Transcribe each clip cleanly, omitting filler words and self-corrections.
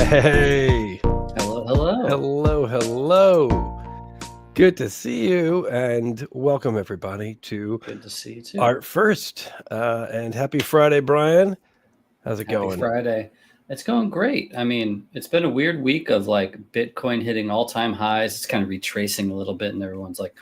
Hey. Hello, hello. Hello, hello. Good to see you, and welcome everybody to Good to see you too. Art First. And happy Friday, Brian. How's it Happy going? Friday. It's going great. I mean, it's been a weird week of like Bitcoin hitting all-time highs. It's kind of retracing a little bit, and everyone's like,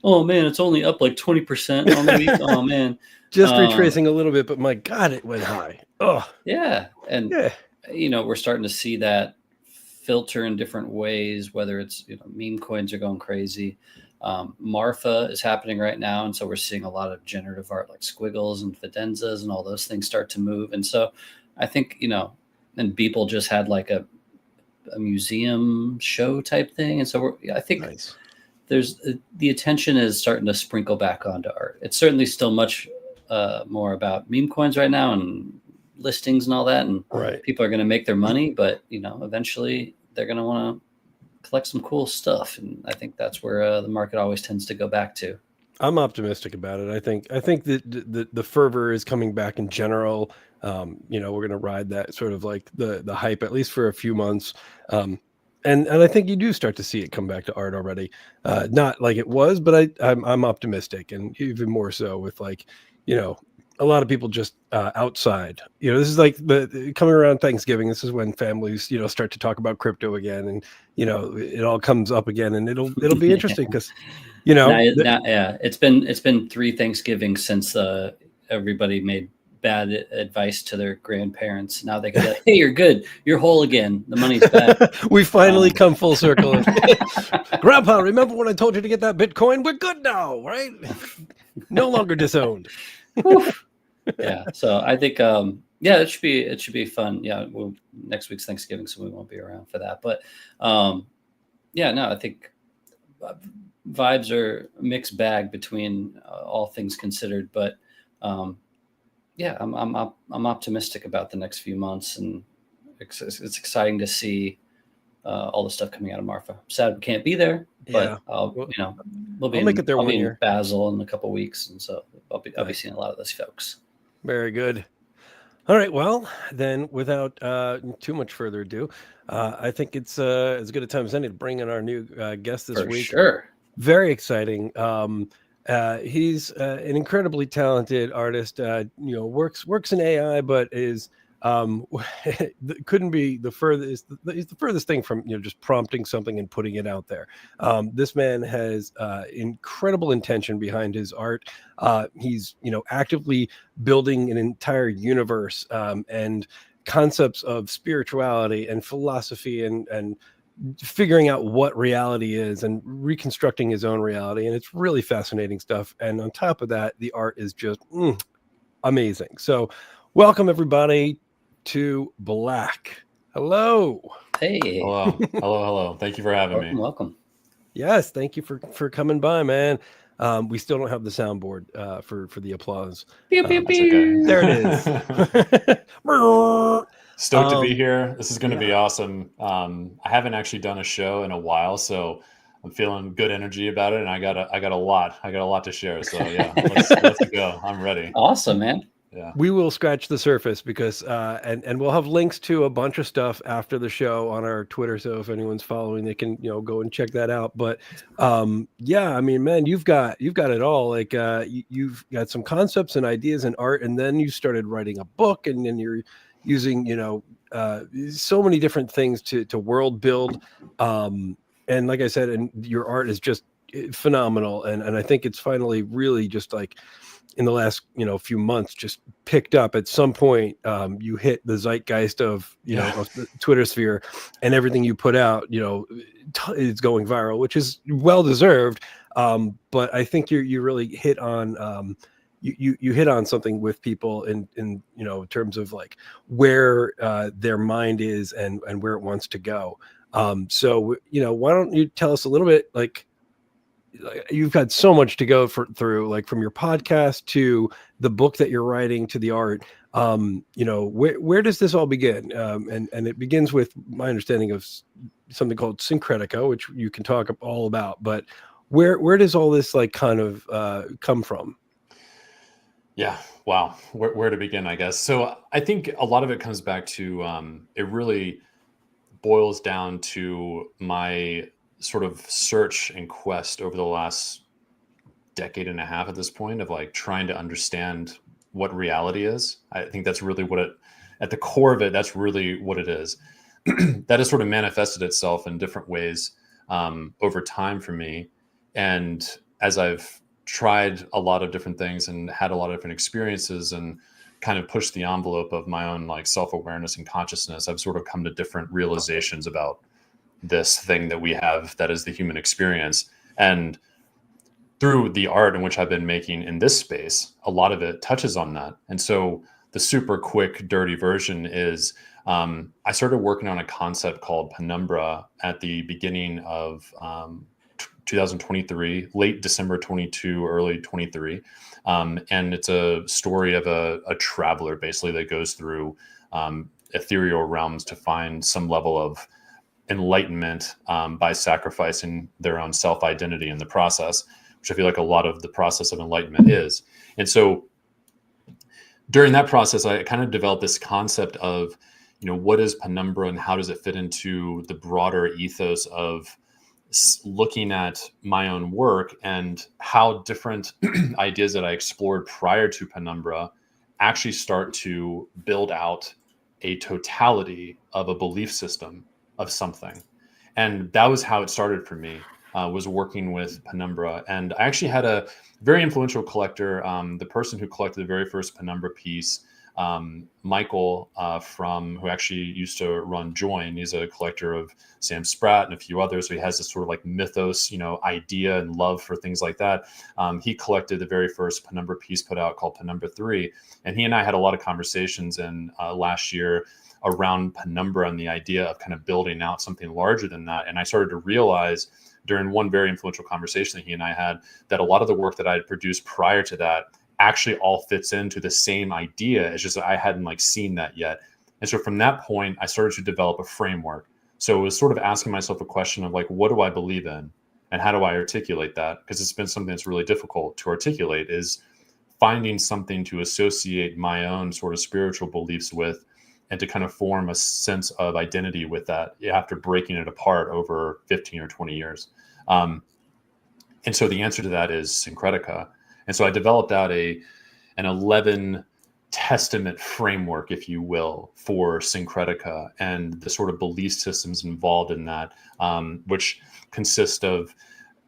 "Oh man, it's only up like 20% on the week." Oh man, Just retracing a little bit, but my God, it went high. Oh, yeah. And yeah. we're starting to see that filter in different ways. Whether it's meme coins are going crazy. Marfa is happening right now, and so we're seeing a lot of generative art like squiggles and fidenzas and all those things start to move. And so I think and Beeple just had like a museum show type thing, and so I think Nice. there's the attention is starting to sprinkle back onto art. It's certainly still much more about meme coins right now and listings and all that, and Right. people are going to make their money, but eventually they're going to want to collect some cool stuff, and I think that's where the market always tends to go back to. I'm optimistic about it. I think that the fervor is coming back in general. We're going to ride that sort of like the hype at least for a few months. And I think you do start to see it come back to art already. Not like it was, but I'm optimistic, and even more so with like, a lot of people just outside. This is like the coming around Thanksgiving. This is when families, start to talk about crypto again, and it all comes up again, and it'll be interesting because Now, it's been 3 Thanksgivings since everybody made bad advice to their grandparents. Now they can be like, "Hey, you're good. You're whole again. The money's back." We finally come full circle. Grandpa, remember when I told you to get that Bitcoin? We're good now, right? No longer disowned. Yeah. So I think it should be fun. Yeah. Next week's Thanksgiving, so we won't be around for that. But I think vibes are a mixed bag between all things considered, but I'm optimistic about the next few months, and it's exciting to see all the stuff coming out of Marfa. I'm sad we can't be there, but we'll be make it there I'll one be year. in Basel in a couple of weeks, and so I'll be seeing a lot of those folks. Very good. All right. Well, then, without too much further ado, I think it's as good a time as any to bring in our new guest this week. Sure. Very exciting. He's an incredibly talented artist. Works in AI, but is couldn't be the furthest. He's the furthest thing from just prompting something and putting it out there. This man has incredible intention behind his art. He's actively building an entire universe and concepts of spirituality and philosophy and figuring out what reality is and reconstructing his own reality. And it's really fascinating stuff. And on top of that, the art is just amazing. So welcome everybody to BLAC. Hello. Hey. Hello. Thank you for having me. Welcome. Yes. Thank you for coming by, man. We still don't have the soundboard for the applause. Pew, pew, pew. Okay. There it is. Stoked to be here. This is going to be awesome. I haven't actually done a show in a while, so I'm feeling good energy about it, and I got a lot to share. So yeah, let's go. I'm ready. Awesome, man. Yeah. We will scratch the surface because and we'll have links to a bunch of stuff after the show on our Twitter. So if anyone's following, they can go and check that out. But I mean, man, you've got it all. Like you've got some concepts and ideas and art, and then you started writing a book, and then you're using so many different things to world build. And like I said, and your art is just phenomenal, and I think it's finally really just like in the last few months just picked up. At some point you hit the zeitgeist of of the Twitter sphere, and everything you put out is going viral, which is well deserved. But I think you really hit on you hit on something with people in terms of like where their mind is and where it wants to go. So why don't you tell us a little bit, like you've got so much to go through, like from your podcast to the book that you're writing to the art. Where does this all begin? And it begins with my understanding of something called syncretica, which you can talk all about. But where does all this like kind of come from? Yeah. Wow. Where to begin, I guess. So I think a lot of it comes back to it really boils down to my sort of search and quest over the last decade and a half at this point of like trying to understand what reality is. I think that's really what it, at the core of it, that's really what it is. That has sort of manifested itself in different ways over time for me. And as I've tried a lot of different things and had a lot of different experiences and kind of pushed the envelope of my own like self-awareness and consciousness, I've sort of come to different realizations about this thing that we have that is the human experience. And through the art in which I've been making in this space, a lot of it touches on that. And so the super quick, dirty version is I started working on a concept called penumbra at the beginning of 2023, late December 22, early 23. And it's a story of a traveler basically that goes through ethereal realms to find some level of enlightenment by sacrificing their own self-identity in the process, which I feel like a lot of the process of enlightenment is. And so during that process, I kind of developed this concept of, what is penumbra and how does it fit into the broader ethos of looking at my own work and how different ideas that I explored prior to penumbra actually start to build out a totality of a belief system of something. And that was how it started for me, was working with penumbra. And I actually had a very influential collector, the person who collected the very first penumbra piece, Michael, who actually used to run Join. He's a collector of Sam Spratt and a few others. So he has this sort of like mythos, idea and love for things like that. He collected the very first penumbra piece put out called Penumbra 3. And he and I had a lot of conversations in last year around penumbra and the idea of kind of building out something larger than that. And I started to realize during one very influential conversation that he and I had that a lot of the work that I had produced prior to that actually all fits into the same idea. It's just that I hadn't seen that yet. And so from that point, I started to develop a framework. So it was sort of asking myself a question of what do I believe in and how do I articulate that? Because it's been something that's really difficult to articulate, is finding something to associate my own sort of spiritual beliefs with and to kind of form a sense of identity with that after breaking it apart over 15 or 20 years. And so the answer to that is Syncretica. And so I developed out an 11 testament framework, if you will, for Syncretica and the sort of belief systems involved in that, which consist of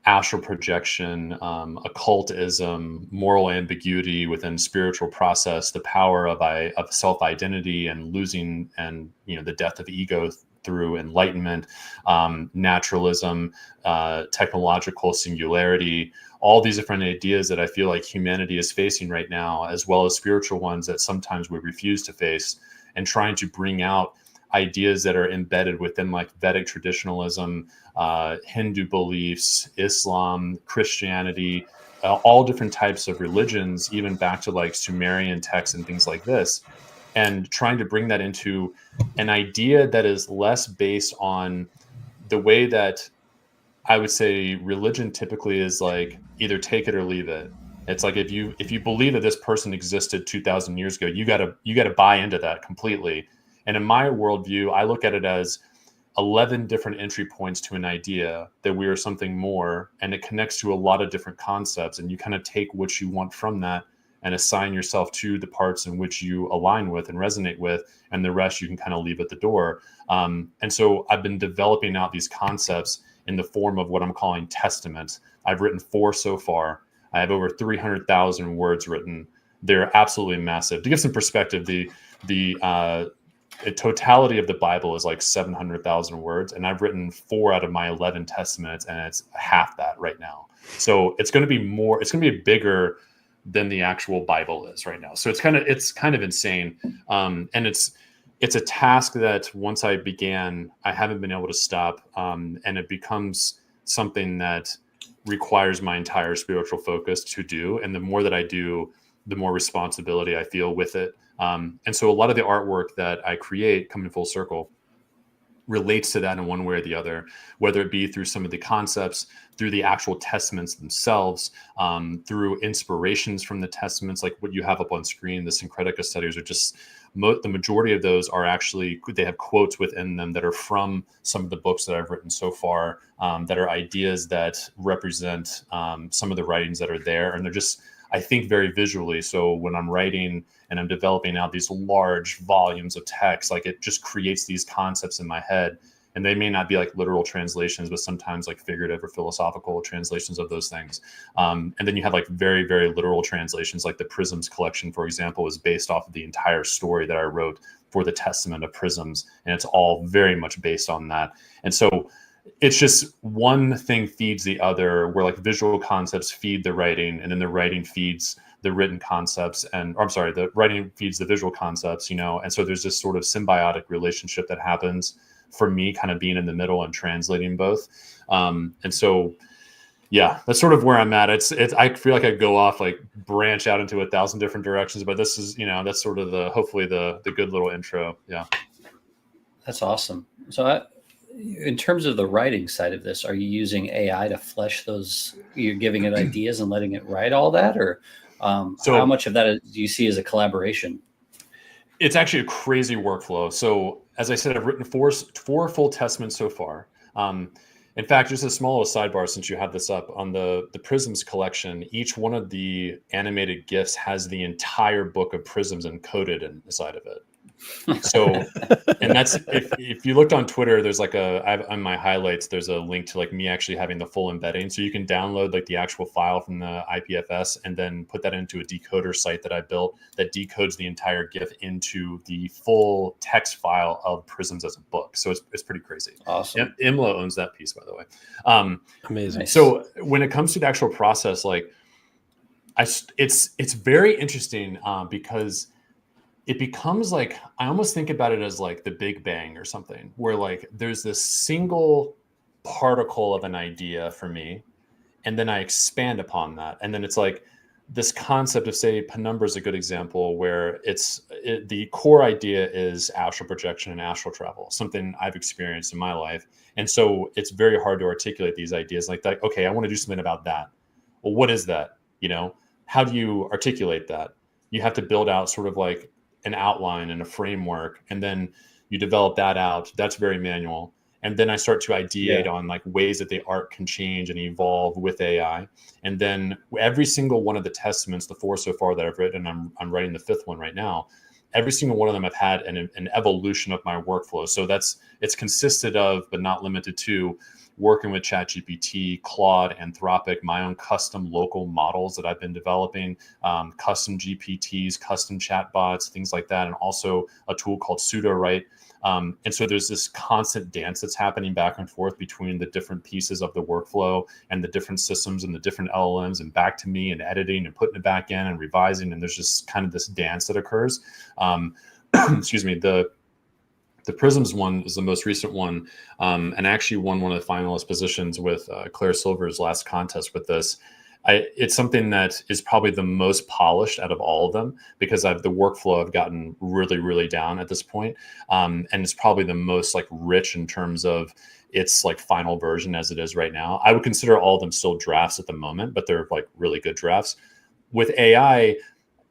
astral projection, occultism, moral ambiguity within spiritual process, the power of self-identity and losing and the death of ego through enlightenment, naturalism, technological singularity, all these different ideas that I feel like humanity is facing right now, as well as spiritual ones that sometimes we refuse to face, and trying to bring out ideas that are embedded within Vedic traditionalism, Hindu beliefs, Islam, Christianity, all different types of religions, even back to Sumerian texts and things like this, and trying to bring that into an idea that is less based on the way that I would say religion typically is either take it or leave it. It's if you believe that this person existed 2,000 years ago, you gotta buy into that completely. And in my worldview, I look at it as 11 different entry points to an idea that we are something more, and it connects to a lot of different concepts. And you kind of take what you want from that and assign yourself to the parts in which you align with and resonate with, and the rest you can kind of leave at the door. And so I've been developing out these concepts in the form of what I'm calling testaments. I've written 4 so far. I have over 300,000 words written. They're absolutely massive. To give some perspective, the totality of the Bible is 700,000 words, and I've written 4 out of my 11 testaments, and it's half that right now. So it's going to be more. It's going to be bigger than the actual Bible is right now. So it's kind of insane, and it's a task that once I began, I haven't been able to stop, and it becomes something that requires my entire spiritual focus to do. And the more that I do, the more responsibility I feel with it. And so a lot of the artwork that I create, coming full circle, relates to that in one way or the other, whether it be through some of the concepts, through the actual testaments themselves, through inspirations from the testaments, like what you have up on screen. The Syncretica studies the majority of those are actually, they have quotes within them that are from some of the books that I've written so far, that are ideas that represent some of the writings that are there. And they're just, I think, very visually. So when I'm writing and I'm developing out these large volumes of text, like it just creates these concepts in my head. And they may not be like literal translations, but sometimes like figurative or philosophical translations of those things. And then you have like very, very literal translations, like the Prisms collection, for example, is based off of the entire story that I wrote for the Testament of Prisms. And it's all very much based on that. And so it's just one thing feeds the other, where like visual concepts feed the writing, and then the writing feeds the written concepts, the writing feeds the visual concepts, and so there's this sort of symbiotic relationship that happens for me, kind of being in the middle and translating both. And so, yeah, that's sort of where I'm at. It's, I feel like I go off, like branch out into 1,000 different directions, but this is, that's sort of hopefully the good little intro. Yeah. That's awesome. So in terms of the writing side of this, are you using AI to flesh those, you're giving it ideas and letting it write all that? Or so how much of that do you see as a collaboration? It's actually a crazy workflow. So as I said, I've written four full testaments so far. In fact, just a small sidebar, since you have this up, on the Prisms collection, each one of the animated GIFs has the entire book of Prisms encoded inside of it. So, and that's, if you looked on Twitter, there's like on my highlights, there's a link to like me actually having the full embedding. So you can download like the actual file from the IPFS and then put that into a decoder site that I built that decodes the entire GIF into the full text file of Prisms as a book. So it's pretty crazy. Awesome. IMLA owns that piece, by the way. Amazing. So when it comes to the actual process, like it's very interesting because it becomes like, I almost think about it as like the Big Bang or something, where like there's this single particle of an idea for me, and then I expand upon that. And then it's like this concept of, say, penumbra is a good example, where the core idea is astral projection and astral travel, something I've experienced in my life. And so it's very hard to articulate these ideas like that. Okay, I want to do something about that. Well, what is that? How do you articulate that? You have to build out sort of like an outline and a framework, and then you develop that out. That's very manual. And then I start to ideate on like ways that the art can change and evolve with AI. And then every single one of the testaments, the 4 so far that I've written, I'm writing the 5th one right now. Every single one of them, I've had an evolution of my workflow. So it's consisted of, but not limited to, working with ChatGPT, Claude, Anthropic, my own custom local models that I've been developing, custom GPTs, custom chatbots, things like that, and also a tool called Pseudo-Write. And so there's this constant dance that's happening back and forth between the different pieces of the workflow and the different systems and the different LLMs, and back to me, and editing and putting it back in and revising. And there's just kind of this dance that occurs. Excuse me. The Prisms one is the most recent one, and actually won one of the finalist positions with Claire Silver's last contest with this. It's something that is probably the most polished out of all of them, because the workflow I've gotten really, really down at this point. And it's probably the most like rich in terms of its like final version as it is right now. I would consider all of them still drafts at the moment, but they're like really good drafts. With AI,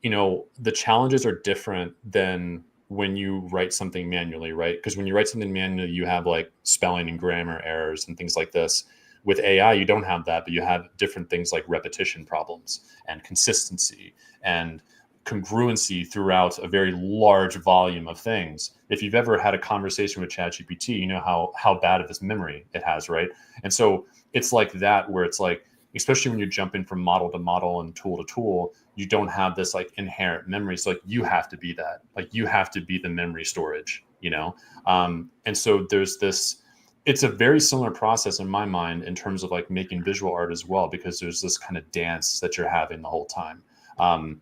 the challenges are different than when you write something manually, right? Because when you write something manually, you have like spelling and grammar errors and things like this. With AI, you don't have that, but you have different things like repetition problems and consistency and congruency throughout a very large volume of things. If you've ever had a conversation with ChatGPT, you know how bad of this memory it has, right? And so it's like that, where it's like, especially when you're jumping from model to model and tool to tool, you don't have this like inherent memory. So like you have to be that, like you have to be the memory storage, And so there's this, it's a very similar process in my mind in terms of like making visual art as well, because there's this kind of dance that you're having the whole time. I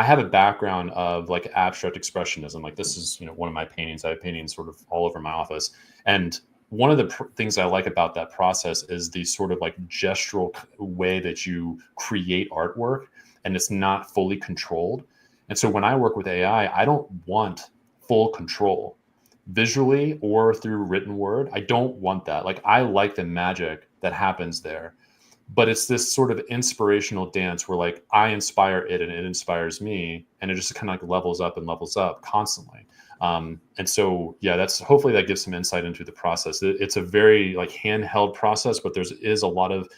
have a background of like abstract expressionism. Like this is, one of my paintings. I have paintings sort of all over my office. And one of the things I like about that process is the sort of like gestural way that you create artwork, and it's not fully controlled. And so when I work with AI, I don't want full control visually or through written word. I don't want that. Like I like the magic that happens there. but it's this sort of inspirational dance where like I inspire it and it inspires me, and it just kind of like levels up and levels up constantly. And so, yeah, that's hopefully that gives some insight into the process. It's a very like handheld process, but is a lot of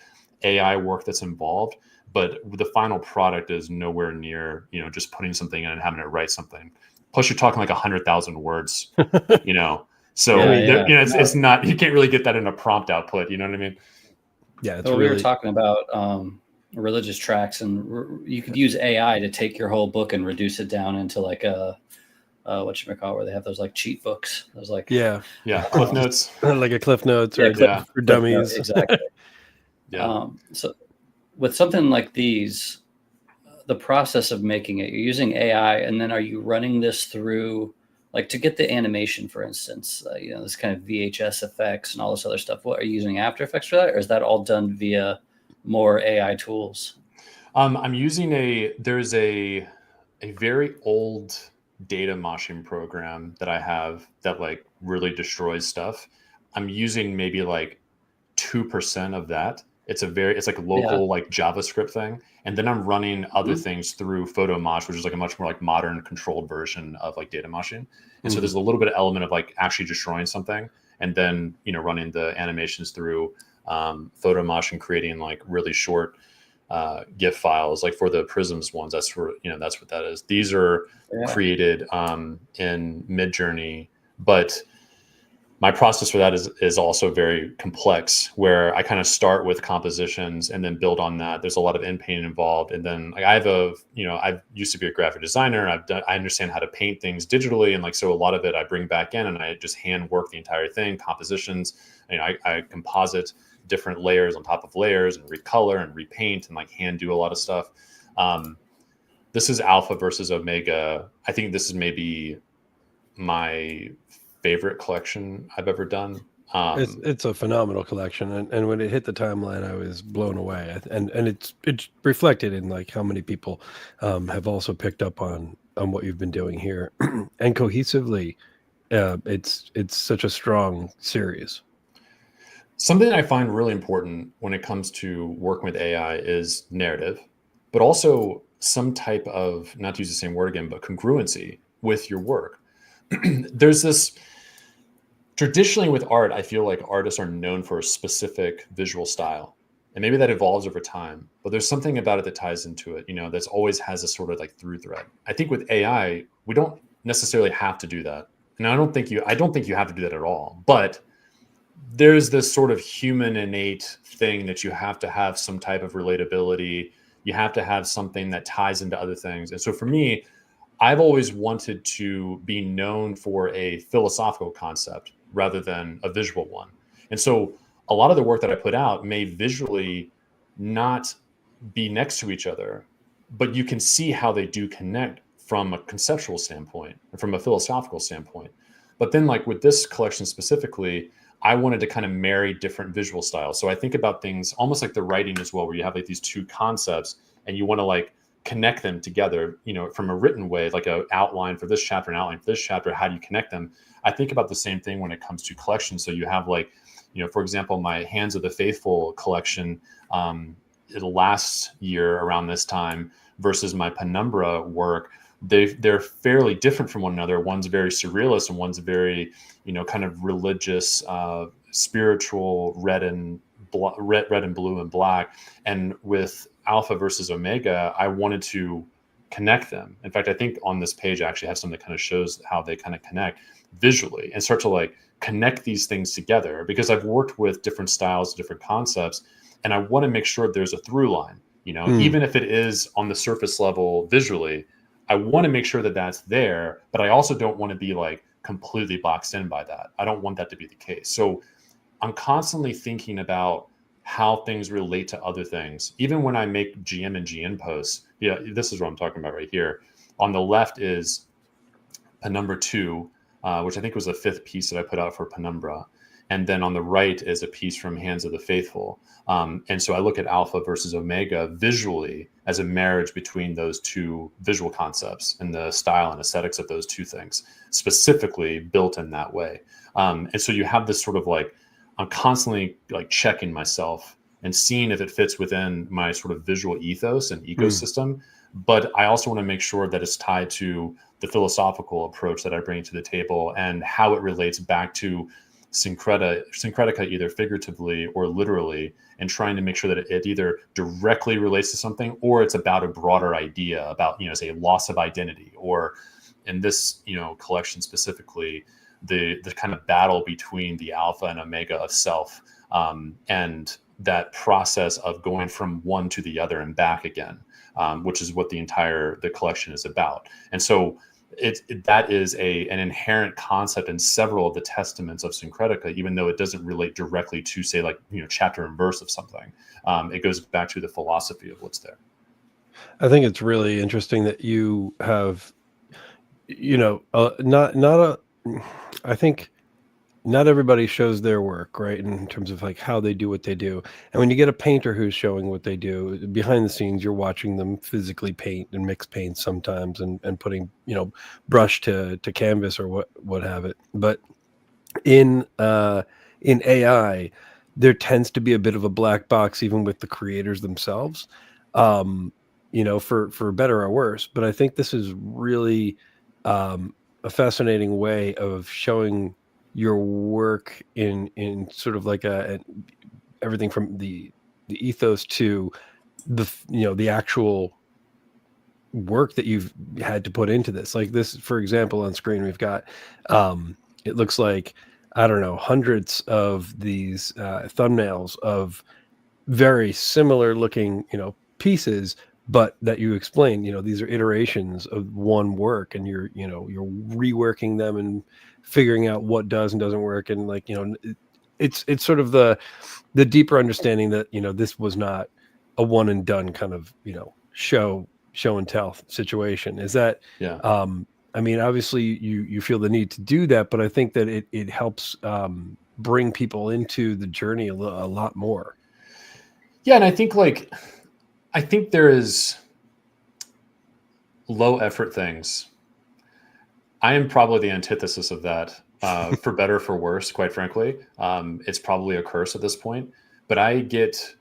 AI work that's involved. But the final product is nowhere near, just putting something in and having it write something. Plus, you're talking like 100,000 words, So it's not, you can't really get that in a prompt output. You know what I mean? Yeah. So we were talking about religious tracts, and you could use AI to take your whole book and reduce it down into like a whatchamacallit, where they have those like cheat books. Those like Cliff Notes, like a Cliff Notes or for dummies. Exactly. So with something like these, the process of making it, you're using AI, and then are you running this through, like, to get the animation, for instance, this kind of VHS effects and all this other stuff? What are you using After Effects for that, or is that all done via more AI tools? I'm using there's a very old data moshing program that I have that like really destroys stuff. I'm using maybe like 2% of that. It's like a local like JavaScript thing. And then I'm running other things through PhotoMosh, which is like a much more like modern controlled version of like data moshing. And so there's a little bit of element of like actually destroying something, and then, running the animations through PhotoMosh and creating like really short GIF files, like for the Prisms ones. That's what that is. These are created in Midjourney, but my process for that is also very complex, where I kind of start with compositions and then build on that. There's a lot of in painting involved. And then like I used to be a graphic designer, and I understand how to paint things digitally. And like, so a lot of it I bring back in and I just hand work the entire thing, compositions. I composite different layers on top of layers and recolor and repaint and like hand do a lot of stuff. This is Alpha versus Omega. I think this is maybe my favorite collection I've ever done. It's a phenomenal collection, and when it hit the timeline, I was blown away. And it's reflected in like how many people have also picked up on what you've been doing here, and cohesively, it's such a strong series. Something I find really important when it comes to working with AI is narrative, but also some type of, not to use the same word again, but congruency with your work. There's this, traditionally with art, I feel like artists are known for a specific visual style, and maybe that evolves over time, but there's something about it that ties into it, that's always has a sort of like through thread. I think with AI, we don't necessarily have to do that. And I don't think you have to do that at all, but there's this sort of human innate thing that you have to have some type of relatability. You have to have something that ties into other things. And so for me, I've always wanted to be known for a philosophical concept rather than a visual one. And so a lot of the work that I put out may visually not be next to each other, but you can see how they do connect from a conceptual standpoint and from a philosophical standpoint. But then like with this collection specifically, I wanted to kind of marry different visual styles. So I think about things almost like the writing as well, where you have like these two concepts and you want to like connect them together, from a written way, like an outline for this chapter, an outline for this chapter. How do you connect them? I think about the same thing when it comes to collections. So you have like, for example, my Hands of the Faithful collection, last year around this time versus my Penumbra work. They're fairly different from one another. One's very surrealist and one's very, kind of religious, spiritual, red and blue and black. And with Alpha versus Omega, I wanted to connect them. In fact, I think on this page, I actually have something that kind of shows how they kind of connect visually and start to like connect these things together, because I've worked with different styles, different concepts, and I want to make sure there's a through line, even if it is on the surface level visually. I want to make sure that that's there, but I also don't want to be like completely boxed in by that. I don't want that to be the case. So I'm constantly thinking about how things relate to other things. Even when I make GM and GN posts, this is what I'm talking about right here. On the left is Penumbra 2, which I think was the 5th piece that I put out for Penumbra. And then on the right is a piece from Hands of the Faithful. And so I look at Alpha versus Omega visually as a marriage between those two visual concepts and the style and aesthetics of those two things, specifically built in that way. And so you have this sort of like, I'm constantly like checking myself and seeing if it fits within my sort of visual ethos and ecosystem. But I also want to make sure that it's tied to the philosophical approach that I bring to the table and how it relates back to syncretica, either figuratively or literally, and trying to make sure that it either directly relates to something or it's about a broader idea about, say, loss of identity, or in this, collection specifically, the kind of battle between the alpha and omega of self, and that process of going from one to the other and back again, which is what the collection is about. And so that is an inherent concept in several of the testaments of syncretica, even though it doesn't relate directly to, say, like, chapter and verse of something. It goes back to the philosophy of what's there. I think it's really interesting that you have, I think not everybody shows their work, right? In terms of like how they do what they do. And when you get a painter who's showing what they do behind the scenes, you're watching them physically paint and mix paints sometimes and putting, brush to canvas or what have it. But in AI, there tends to be a bit of a black box, even with the creators themselves, for better or worse. But I think this is really a fascinating way of showing your work in sort of like everything from the ethos to the actual work that you've had to put into this. Like this, for example, on screen we've got it looks like, I don't know, hundreds of these thumbnails of very similar looking pieces, but that you explain, these are iterations of one work, and you're reworking them and figuring out what does and doesn't work. And like, it's sort of the deeper understanding that, this was not a one and done kind of, show and tell situation. Is that, Yeah. I mean, obviously you feel the need to do that, but I think that it helps bring people into the journey a lot more. Yeah. And I think there is low effort things. I am probably the antithesis of that, for better or for worse, quite frankly. It's probably a curse at this point, but I get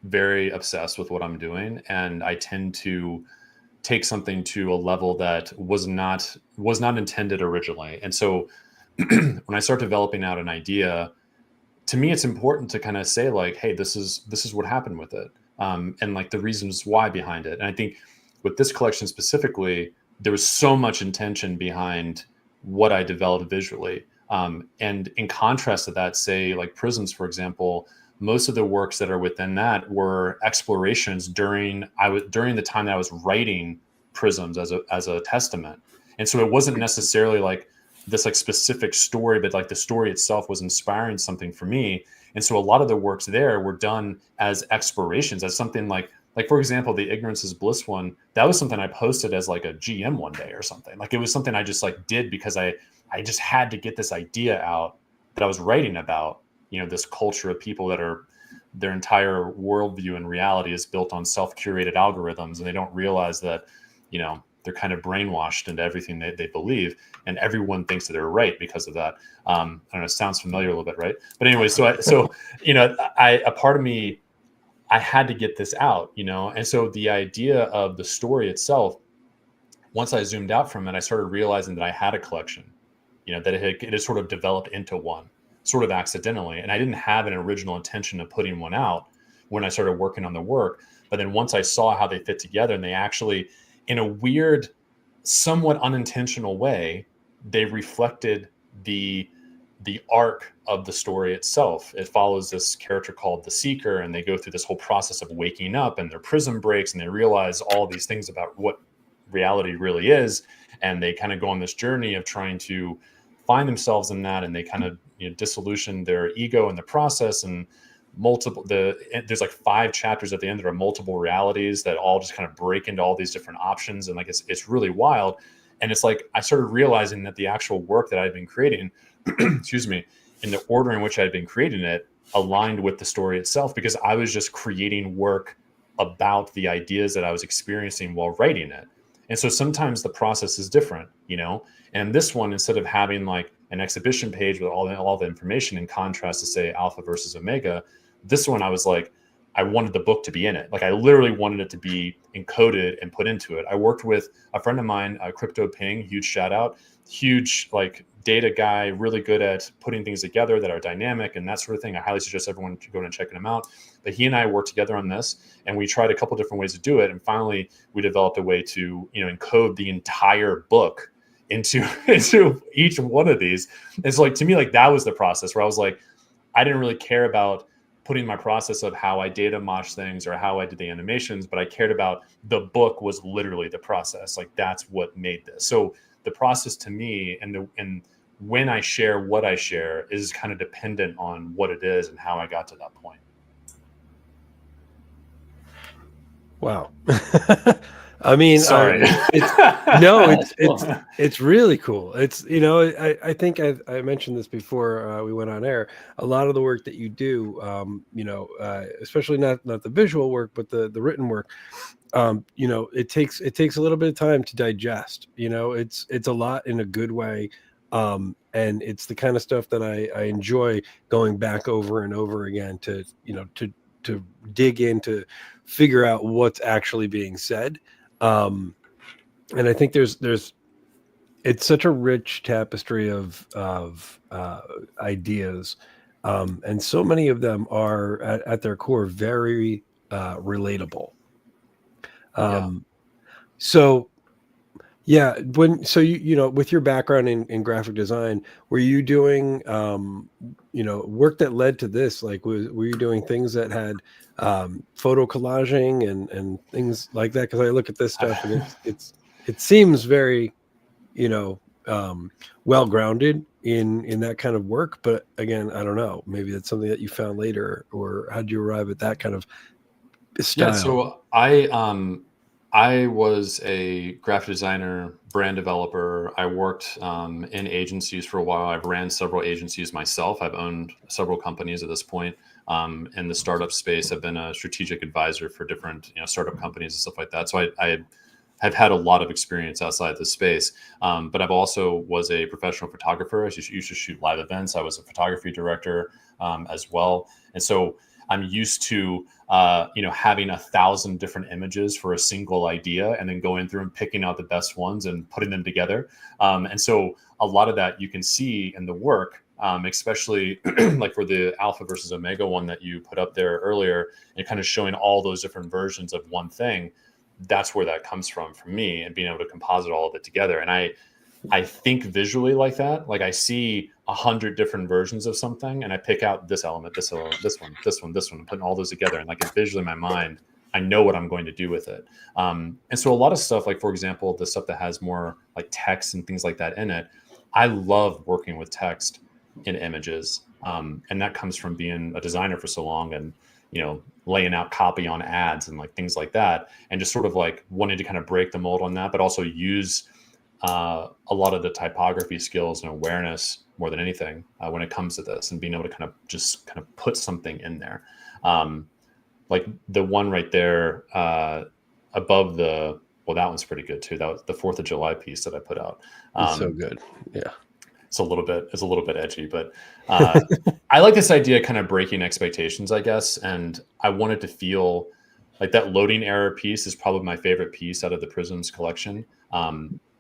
very obsessed with what I'm doing, and I tend to take something to a level that was not intended originally. And so when I start developing out an idea, to me, it's important to kind of say like, hey, this is what happened with it. And like the reasons why behind it. And I think with this collection specifically, there was so much intention behind what I developed visually. And in contrast to that, say like Prisms, for example, most of the works that are within that were explorations during the time that I was writing Prisms as a testament. And so it wasn't necessarily like this like specific story, but like the story itself was inspiring something for me. And so a lot of the works there were done as explorations, as something like for example, the Ignorance is Bliss one, that was something I posted as like a GM one day or something. Like it was something I just like did because I just had to get this idea out that I was writing about, this culture of people that are, their entire worldview and reality is built on self-curated algorithms. And they don't realize that, they're kind of brainwashed into everything they believe, and everyone thinks that they're right because of that. I don't know, it sounds familiar a little bit, right? But anyway, a part of me, I had to get this out, and so the idea of the story itself, once I zoomed out from it, I started realizing that I had a collection, that it had sort of developed into one, sort of accidentally, and I didn't have an original intention of putting one out when I started working on the work. But then once I saw how they fit together, and they actually, in a weird, somewhat unintentional way, they reflected the arc of the story itself. It follows this character called the Seeker, and they go through this whole process of waking up, and their prism breaks, and they realize all these things about what reality really is, and they kind of go on this journey of trying to find themselves in that, and they kind of disillusion their ego in the process. And there's like 5 chapters at the end that are multiple realities that all just kind of break into all these different options, and like it's really wild. And it's like I started realizing that the actual work that I'd been creating excuse me, in the order in which I'd been creating it aligned with the story itself, because I was just creating work about the ideas that I was experiencing while writing it. And so sometimes the process is different, and this one, instead of having like an exhibition page with all the information, in contrast to say Alpha versus Omega, this one I was like, I wanted the book to be in it. Like I literally wanted it to be encoded and put into it. I worked with a friend of mine, Crypto Ping, huge shout out, huge like data guy, really good at putting things together that are dynamic and that sort of thing. I highly suggest everyone to go and check him out. But he and I worked together on this, and we tried a couple different ways to do it. And finally, we developed a way to, encode the entire book into each one of these. And so, like, to me, like that was the process where I was like, I didn't really care about putting my process of how I data mosh things or how I did the animations, but I cared about the book was literally the process. Like that's what made this. So the process to me and when I share what I share is kind of dependent on what it is and how I got to that point. Wow. I mean, sorry. It's really cool. It's, I think I mentioned this before we went on air. A lot of the work that you do, especially not the visual work, but the written work, it takes a little bit of time to digest. It's a lot in a good way. And it's the kind of stuff that I enjoy going back over and over again to dig in, to figure out what's actually being said. And I think it's such a rich tapestry of ideas. And so many of them are at their core very relatable. So yeah, with your background in graphic design, were you doing work that led to this? Like, were you doing things that had photo collaging and things like that? Because I look at this stuff and it seems very well grounded in that kind of work. But again, I don't know. Maybe that's something that you found later, or how'd you arrive at that kind of style? Yeah, so I was a graphic designer, brand developer. I worked in agencies for a while. I've ran several agencies myself. I've owned several companies at this point. In the startup space, I've been a strategic advisor for different startup companies and stuff like that. So I have had a lot of experience outside the space. But I've also was a professional photographer. I used to shoot live events. I was a photography director as well. And so I'm used to, having 1,000 different images for a single idea and then going through and picking out the best ones and putting them together. And so a lot of that you can see in the work, especially like for the Alpha versus Omega one that you put up there earlier, and kind of showing all those different versions of one thing. That's where that comes from for me, and being able to composite all of it together. And I think visually like that. Like I see 100 different versions of something and I pick out this element, this element, this one, and putting all those together. And like it's visually in my mind, I know what I'm going to do with it. And so a lot of stuff, like for example, the stuff that has more like text and things like that in it, I love working with text in images. And that comes from being a designer for so long and, laying out copy on ads and like things like that. And just sort of like wanting to kind of break the mold on that, but also use a lot of the typography skills and awareness more than anything when it comes to this, and being able to kind of put something in there. Like the one right there above that one's pretty good too. That was the 4th of July piece that I put out. It's so good. Yeah. It's a little bit edgy, but I like this idea of kind of breaking expectations, I guess. And I wanted to feel like that loading error piece is probably my favorite piece out of the Prisms collection.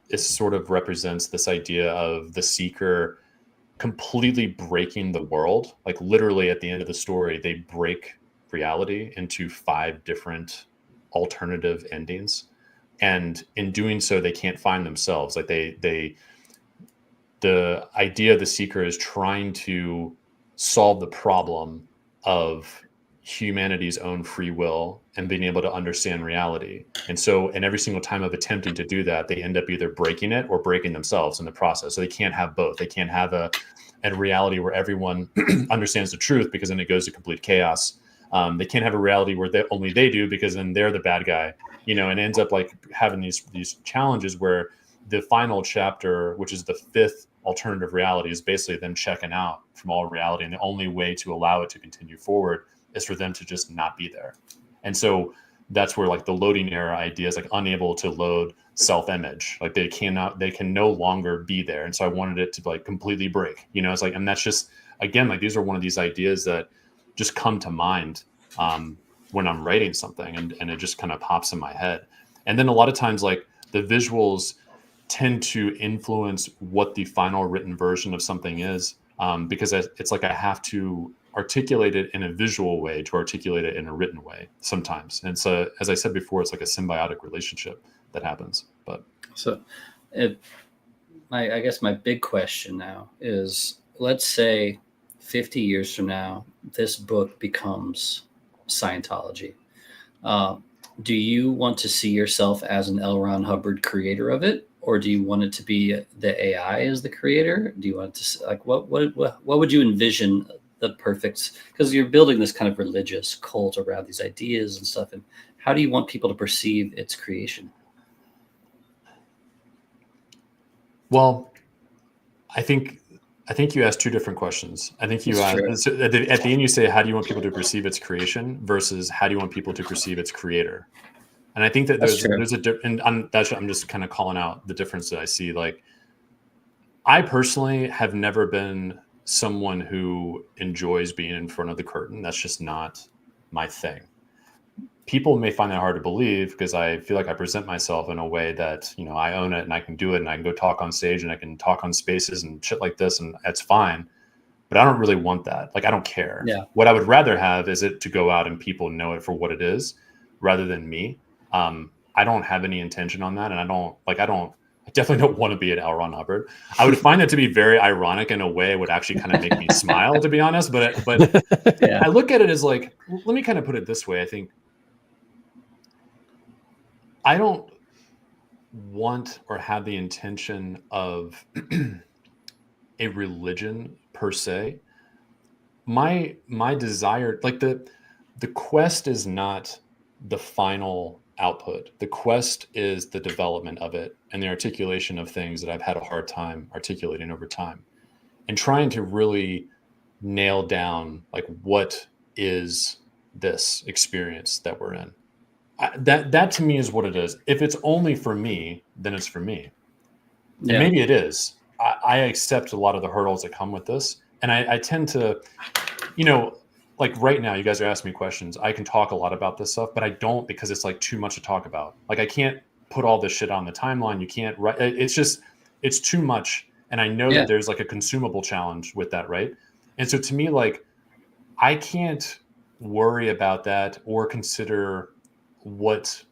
It sort of represents this idea of the seeker completely breaking the world. Like literally at the end of the story, they break reality into 5 different alternative endings. And in doing so, they can't find themselves. Like the idea of the seeker is trying to solve the problem of humanity's own free will and being able to understand reality. And so, and every single time of attempting to do that, they end up either breaking it or breaking themselves in the process. So they can't have both. They can't have a reality where everyone understands the truth, because then it goes to complete chaos. They can't have a reality where only they do, because then they're the bad guy, and ends up like having these challenges where the final chapter, which is the 5th alternative reality, is basically them checking out from all reality. And the only way to allow it to continue forward is for them to just not be there. And so that's where like the loading error idea is like unable to load self-image. Like they can no longer be there. And so I wanted it to like completely break, it's like, and that's just, again, like these are one of these ideas that just come to mind when I'm writing something, and it just kind of pops in my head. And then a lot of times, like, the visuals tend to influence what the final written version of something is, because it's like I have to articulate it in a visual way to articulate it in a written way sometimes. And so, as I said before, it's like a symbiotic relationship that happens. But so I guess my big question now is, let's say 50 years from now, this book becomes Scientology. Do you want to see yourself as an L. Ron Hubbard creator of it, or do you want it to be the AI as the creator? Do you want to, like, what would you envision the perfect, because you're building this kind of religious cult around these ideas and stuff, and how do you want people to perceive its creation? Well, I think you asked two different questions. I think you asked, so at the end you say, how do you want people to perceive its creation versus how do you want people to perceive its creator? And I think that there's and I'm just kind of calling out the difference that I see. Like, I personally have never been someone who enjoys being in front of the curtain. That's just not my thing. People may find that hard to believe because I feel like I present myself in a way that, you know, I own it and I can do it and I can go talk on stage and I can talk on spaces and shit like this, and that's fine. But I don't really want that. Like, I don't care. Yeah. What I would rather have is it to go out and people know it for what it is rather than me. I don't have any intention on that. And I definitely don't want to be an L. Ron Hubbard. I would find it to be very ironic in a way. It would actually kind of make me smile, to be honest. But yeah. I look at it as like, let me kind of put it this way. I think I don't want or have the intention of a religion per se. My desire, like the quest is not the final output. The quest is the development of it and the articulation of things that I've had a hard time articulating over time, and trying to really nail down, like, what is this experience that we're in. That to me is what it is. If it's only for me, then it's for me. And maybe it is. I accept a lot of the hurdles that come with this. And I tend to, you know, like right now, you guys are asking me questions. I can talk a lot about this stuff, but I don't, because it's like too much to talk about. Like, I can't put all this shit on the timeline. You can't write. It's too much. And I know that there's like a consumable challenge with that, right? And so to me, like, I can't worry about that or consider what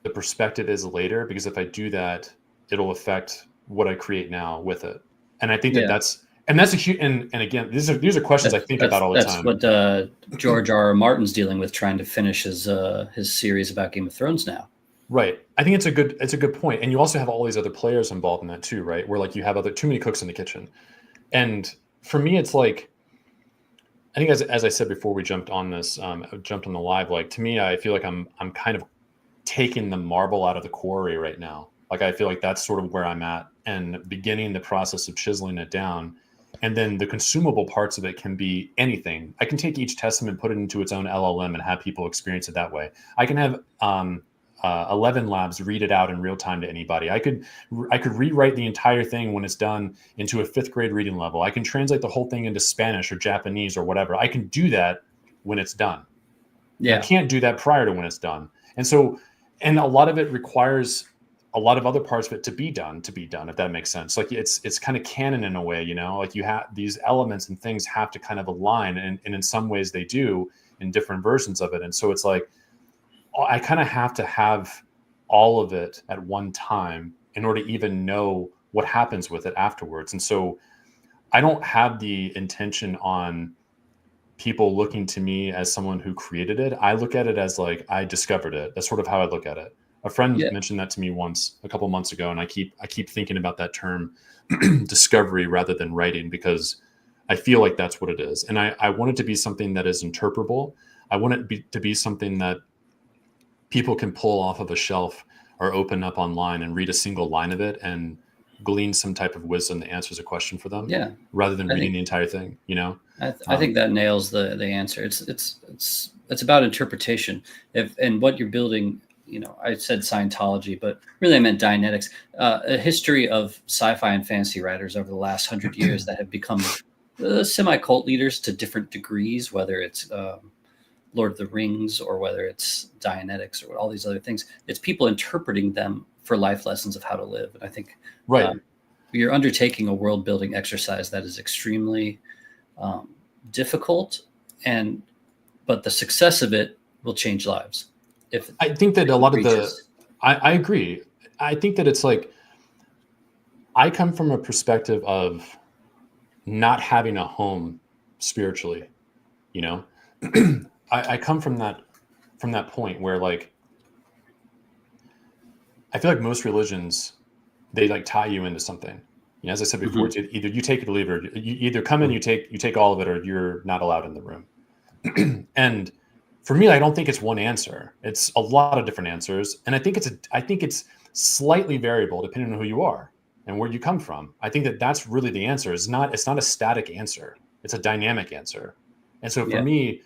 the perspective is later, because if I do that, it'll affect what I create now with it. And I think that's a huge, and again, these are questions I think about all the time. That's what George R.R. Martin's dealing with, trying to finish his series about Game of Thrones now. Right. I think it's a good point. And you also have all these other players involved in that too, right? Where, like, you have too many cooks in the kitchen. And for me, it's like, I think as I said before we jumped on this, jumped on the live, like, to me, I feel like I'm kind of taking the marble out of the quarry right now. Like, I feel like that's sort of where I'm at, and beginning the process of chiseling it down. And then the consumable parts of it can be anything. I can take each testament, put it into its own LLM, and have people experience it that way. I can have 11 labs read it out in real time to anybody. I could rewrite the entire thing when it's done into a 5th grade reading level. I can translate the whole thing into Spanish or Japanese or whatever. I can do that when it's done. Yeah. I can't do that prior to when it's done. And so, and a lot of it requires a lot of other parts of it to be done, if that makes sense. Like, it's kind of canon in a way, you know, like, you have these elements and things have to kind of align, and in some ways they do in different versions of it. And so it's like, I kind of have to have all of it at one time in order to even know what happens with it afterwards. And so I don't have the intention on people looking to me as someone who created it. I look at it as, like, I discovered it. That's sort of how I look at it. A friend mentioned that to me once a couple months ago, and I keep thinking about that term discovery rather than writing, because I feel like that's what it is. And I want it to be something that is interpretable. I want it to be something that people can pull off of a shelf or open up online and read a single line of it and glean some type of wisdom that answers a question for them. Yeah. Rather than reading the entire thing, you know? I think that nails the answer. It's about interpretation. And what you're building, you know, I said Scientology, but really I meant Dianetics, a history of sci-fi and fantasy writers over the last 100 years that have become semi-cult leaders to different degrees, whether it's Lord of the Rings, or whether it's Dianetics or all these other things. It's people interpreting them for life lessons of how to live. And I think you're undertaking a world building exercise that is extremely difficult, but the success of it will change lives. I think that a lot of I agree. I think that it's like, I come from a perspective of not having a home spiritually, you know. I come from that point where, like, I feel like most religions, they like tie you into something. You know, as I said before, it's either you take it or leave it, or you either come in, you take all of it, or you're not allowed in the room. And for me, I don't think it's one answer. It's a lot of different answers, and I think it's slightly variable depending on who you are and where you come from. I think that that's really the answer. It's not a static answer. It's a dynamic answer. And so for me,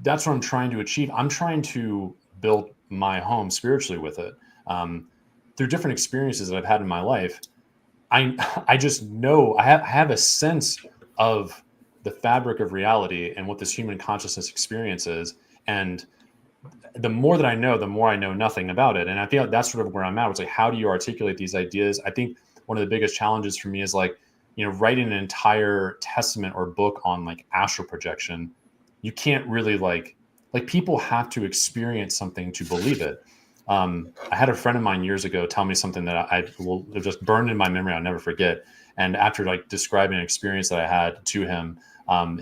that's what I'm trying to achieve. I'm trying to build my home spiritually with it. Through different experiences that I've had in my life, I just know I have a sense of the fabric of reality and what this human consciousness experiences. And the more that I know, the more I know nothing about it. And I feel like that's sort of where I'm at. It's like, how do you articulate these ideas? I think one of the biggest challenges for me is, like, you know, writing an entire testament or book on like astral projection. You can't really like people have to experience something to believe it. I had a friend of mine years ago tell me something that I will just burned in my memory. I'll never forget. And after like describing an experience that I had to him,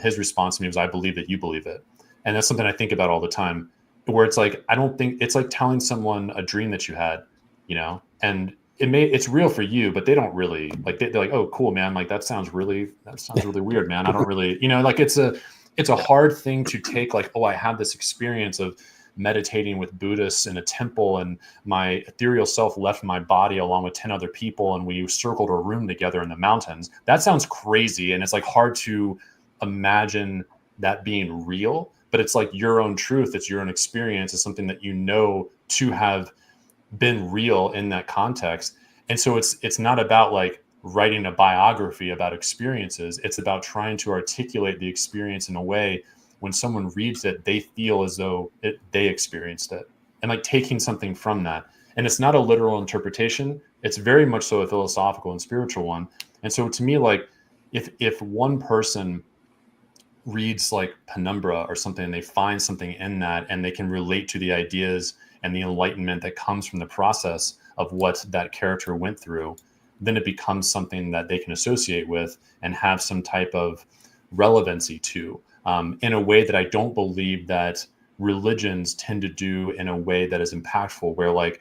his response to me was, "I believe that you believe it." And that's something I think about all the time, where it's like, I don't think it's like telling someone a dream that you had, you know, and it's real for you, but they don't really like, they're like, "Oh, cool, man. Like, that sounds really weird, man. I don't really," you know, like it's a hard thing to take, like, "Oh, I had this experience of meditating with Buddhists in a temple, and my ethereal self left my body along with 10 other people, and we circled a room together in the mountains." That sounds crazy. And it's like hard to imagine that being real, but it's like your own truth. It's your own experience. It's something that you know to have been real in that context. And so it's not about like writing a biography about experiences. It's about trying to articulate the experience in a way when someone reads it, they feel as though they experienced it, and like taking something from that. And it's not a literal interpretation. It's very much so a philosophical and spiritual one. And so to me, like, if one person reads like Penumbra or something, and they find something in that, and they can relate to the ideas and the enlightenment that comes from the process of what that character went through, then it becomes something that they can associate with and have some type of relevancy to, in a way that I don't believe that religions tend to do in a way that is impactful, where like,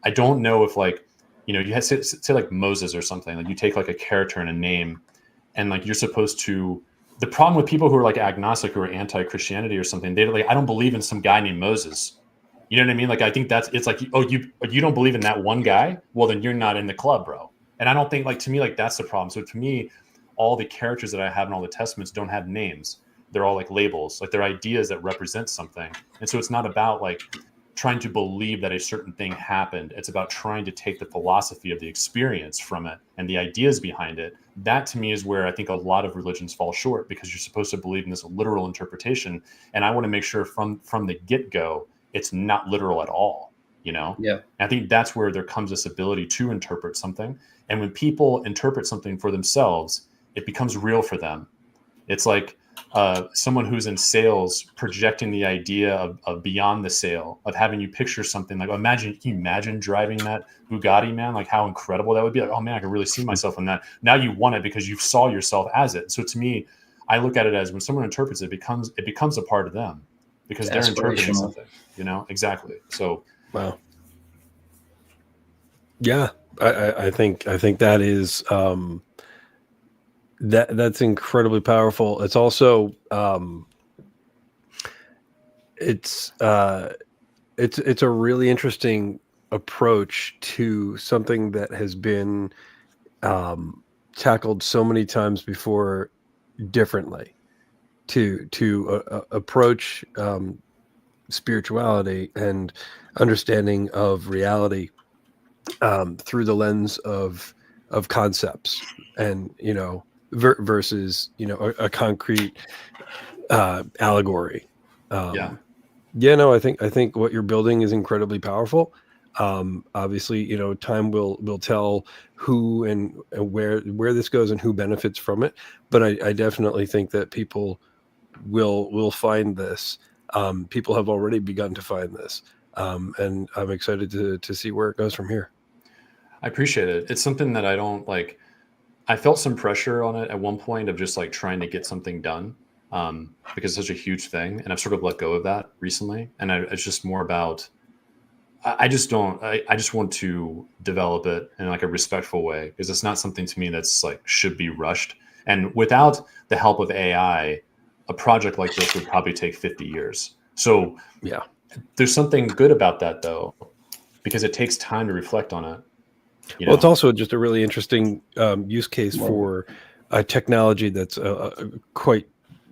I don't know if, like, you know, you have to say like Moses or something, like you take like a character and a name, and like you're supposed to, the problem with people who are like agnostic or anti-Christianity or something, they're like, "I don't believe in some guy named Moses." You know what I mean? Like, I think it's like, "Oh, you don't believe in that one guy? Well, then you're not in the club, bro." And I don't think, like, to me, like, that's the problem. So to me, all the characters that I have in all the testaments don't have names. They're all like labels, like they're ideas that represent something. And so it's not about like trying to believe that a certain thing happened. It's about trying to take the philosophy of the experience from it and the ideas behind it. That to me is where I think a lot of religions fall short, because you're supposed to believe in this literal interpretation. And I want to make sure from the get-go, it's not literal at all, you know? Yeah. And I think that's where there comes this ability to interpret something. And when people interpret something for themselves, it becomes real for them. It's like someone who's in sales projecting the idea of beyond the sale, of having you picture something like, can you imagine driving that Bugatti, man? Like, how incredible that would be. Like, oh man, I can really see myself in that. Now you want it because you saw yourself as it. So to me, I look at it as, when someone interprets it, it becomes a part of them, because they're interpreting something, you know? Exactly. So, wow. Yeah, I think that is that's incredibly powerful. It's also it's a really interesting approach to something that has been tackled so many times before differently, to approach spirituality and understanding of reality through the lens of concepts, and, you know, versus, you know, a concrete allegory. Yeah. Yeah, no, I think what you're building is incredibly powerful. Obviously, time will tell who and where this goes and who benefits from it. But I definitely think that people will find this. People have already begun to find this, and I'm excited to see where it goes from here. I appreciate it. It's something that I don't like. I felt some pressure on it at one point of just like trying to get something done, because it's such a huge thing, and I've sort of let go of that recently. And it's just more about I just don't. I just want to develop it in like a respectful way because it's not something to me that's like should be rushed. And without the help of AI, a project like this would probably take 50 years. So Yeah. there's something good about that though, because it takes time to reflect on it. Well, it's also just a really interesting use case for a technology that's a quite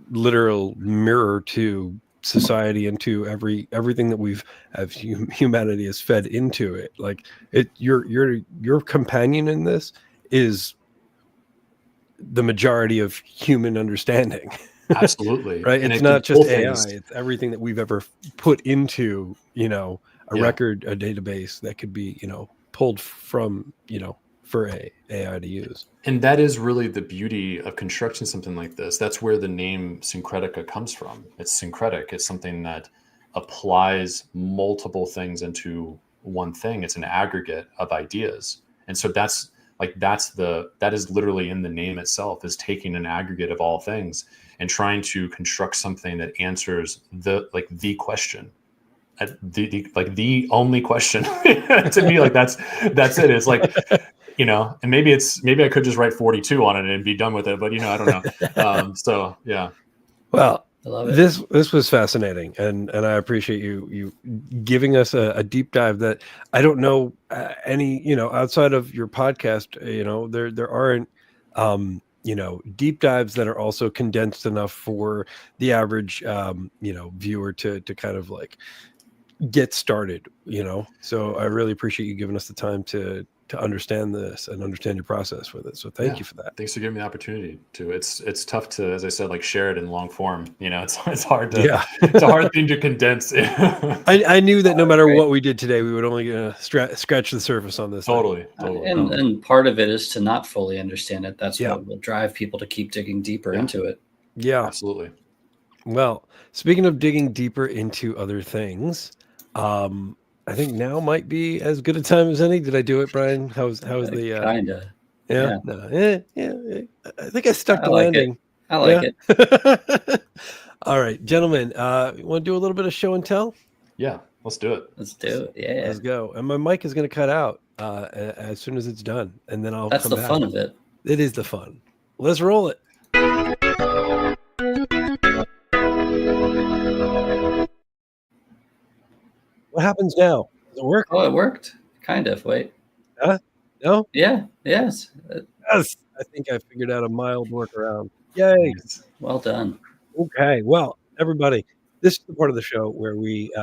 literal mirror to society and to everything that humanity has fed into it. Like your companion in this is the majority of human understanding. Absolutely. Right? And It's it can not just pull AI, things. it's everything that we've ever put into, a Yeah. record, a database that could be, pulled from, for AI to use. And that is really the beauty of constructing something like this. That's where the name Syncretica comes from. It's syncretic. It's something that applies multiple things into one thing. It's an aggregate of ideas. And so that is literally in the name itself, is taking an aggregate of all things and trying to construct something that answers the question. The only question to me, like that's it. It's like, and maybe I could just write 42 on it and be done with it, but I don't know. So yeah. Well, I love it. this was fascinating, and I appreciate you giving us a deep dive that I don't know any outside of your podcast. There aren't deep dives that are also condensed enough for the average viewer to kind of like get started. So I really appreciate you giving us the time to understand this and understand your process with it. So thank you for that. Thanks for giving me the opportunity to. It's tough to, as I said, like share it in long form. It's hard to. It's a hard thing to condense. I knew that no matter what we did today, we would only scratch the surface on this. Totally. And part of it is to not fully understand it. That's Yeah. what will drive people to keep digging deeper into it. Yeah, Absolutely. Well, speaking of digging deeper into other things, I think now might be as good a time as any. Did I do it, Brian? How's the Kinda. yeah. No, yeah. I think I stuck the like landing. I like it. All right, gentlemen. You want to do a little bit of show and tell? Yeah, let's do it. Let's do it. Yeah. Let's go. And my mic is going to cut out as soon as it's done, and then I'll. That's come the back. fun of it. It is the fun. Let's roll it. What happens now? Does it work? Oh, it worked. Kind of. Wait. No? Yeah. Yes. Yes. I think I figured out a mild workaround. Yay. Well done. Okay. Well, everybody, this is the part of the show where we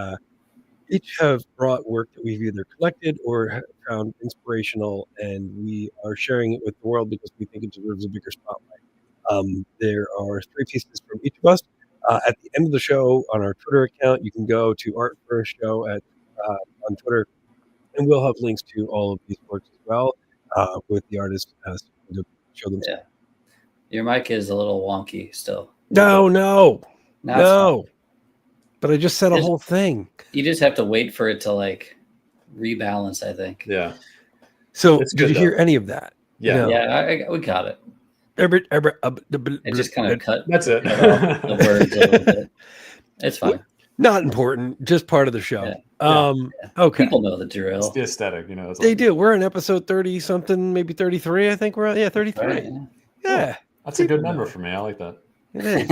each have brought work that we've either collected or found inspirational, and we are sharing it with the world because we think it deserves a bigger spotlight. There are 3 pieces from each of us. At the end of the show on our Twitter account, you can go to Art for a Show on Twitter, and we'll have links to all of these works as well with the artists to show them. Yeah. Your mic is a little wonky still. No. Fine. But I just said a whole thing. You just have to wait for it to like rebalance, I think. Yeah. So did you hear any of that? Yeah. No. Yeah, we got it. It just kind of cut. That's it. Cut off the words a little bit. It's fine. Not important, just part of the show. Yeah. Okay. People know the drill. It's the aesthetic, They do. We're in episode 30 something, maybe 33. I think we're on. Yeah, 33. Right. Yeah. That's a good number for me. I like that. It is.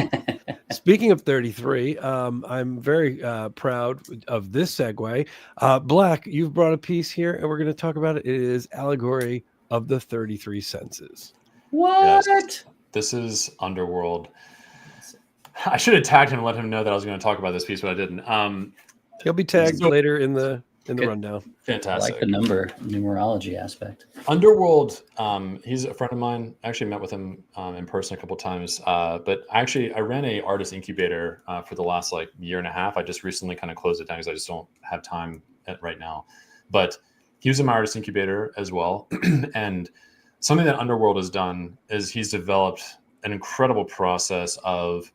Speaking of 33, I'm very proud of this segue. BLAC, you've brought a piece here, and we're going to talk about it. It is Allegory of the 33 Senses. What? Yes. This is Underworld. I should have tagged him and let him know that I was going to talk about this piece, but I didn't. He'll be tagged later in the in the rundown. I Fantastic. like the numerology aspect. Underworld, he's a friend of mine. I actually met with him in person a couple of times. But I ran a artist incubator for the last like year and a half. I just recently kind of closed it down because I just don't have time right now. But he was in my artist incubator as well. And something that Underworld has done is he's developed an incredible process of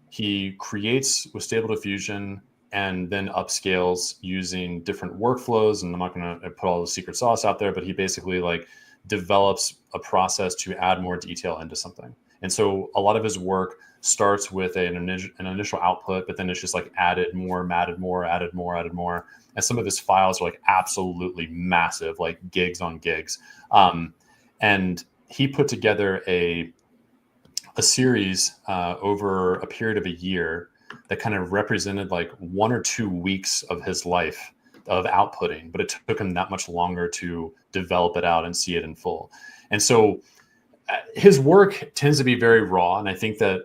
he creates with Stable Diffusion and then upscales using different workflows. And I'm not going to put all the secret sauce out there, but he basically like develops a process to add more detail into something. And so a lot of his work starts with an initial output, but then it's just like added more. And some of his files are like absolutely massive, like gigs on gigs. And he put together a series over a period of a year that kind of represented like 1 or 2 weeks of his life of outputting, but it took him that much longer to develop it out and see it in full. And so his work tends to be very raw. And I think that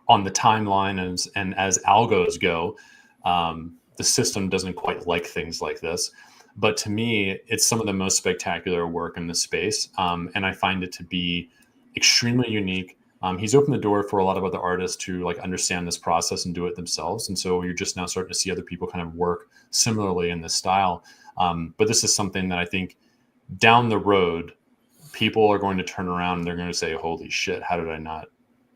on the timeline and as algos go, the system doesn't quite like things like this. But to me, it's some of the most spectacular work in the space. And I find it to be extremely unique. He's opened the door for a lot of other artists to like understand this process and do it themselves. And so you're just now starting to see other people kind of work similarly in this style. But this is something that I think down the road, people are going to turn around and they're going to say, holy shit, how did I not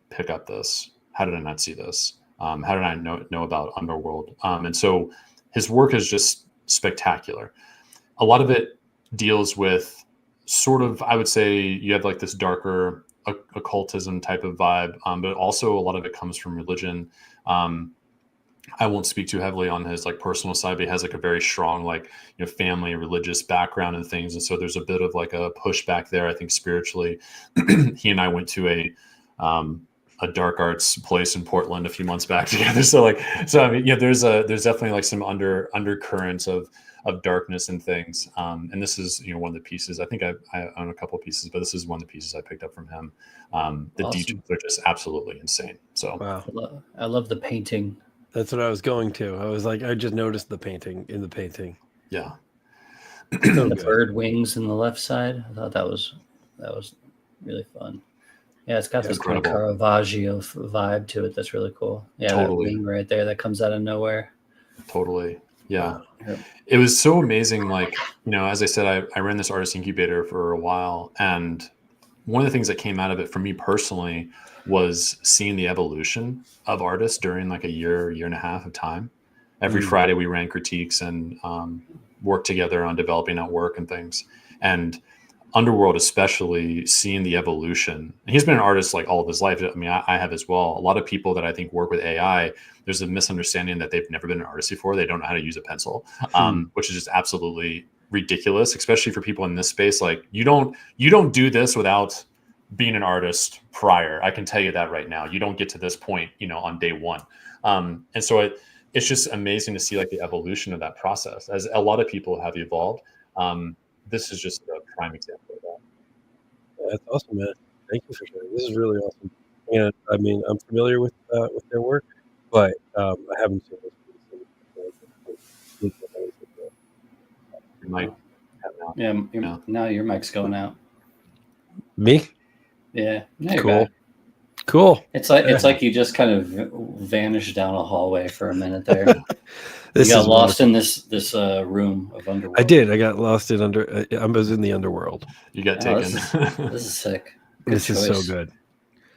pick up this? How did I not see this? How did I know about Underworld? And so his work is just spectacular. A lot of it deals with sort of, I would say you have like this darker occultism type of vibe, but also a lot of it comes from religion. I won't speak too heavily on his like personal side, but he has like a very strong like family religious background and things, and so there's a bit of like a pushback there. I think spiritually, he and I went to a dark arts place in Portland a few months back together. So I mean, there's definitely like some undercurrents of darkness and things. And this is, one of the pieces. I think I own a couple of pieces, but this is one of the pieces I picked up from him. The Awesome. details are just absolutely insane. So wow, I love the painting. That's what I was going to. I was like, I just noticed the painting in the painting. Yeah. So The good. bird wings in the left side. I thought that was really fun. Yeah, it's got this kind of Caravaggio vibe to it. That's really cool. Yeah, Totally. That wing right there that comes out of nowhere. Totally. Yeah. Yep. It was so amazing. Like, as I said, I ran this artist incubator for a while. And one of the things that came out of it for me personally was seeing the evolution of artists during like a year and a half of time. Every Friday we ran critiques and worked together on developing out work and things. And Underworld, especially, seeing the evolution. And he's been an artist like all of his life. I mean, I have as well. A lot of people that I think work with AI, there's a misunderstanding that they've never been an artist before. They don't know how to use a pencil, which is just absolutely ridiculous, especially for people in this space. Like you don't do this without being an artist prior. I can tell you that right now. You don't get to this point, on day one. And so it's just amazing to see like the evolution of that process as a lot of people have evolved. This is just a prime example of that. Yeah, that's awesome, man. Thank you for sharing. This is really awesome. And I mean, I'm familiar with their work, but I haven't seen this. You might have now. Now your mic's going out. Me? Yeah. Now you're Cool. back. Cool. It's like you just kind of vanished down a hallway for a minute there. You got lost in this room of Underworld. I did. I got lost in I was in the underworld. You got taken. This is sick. This is so good.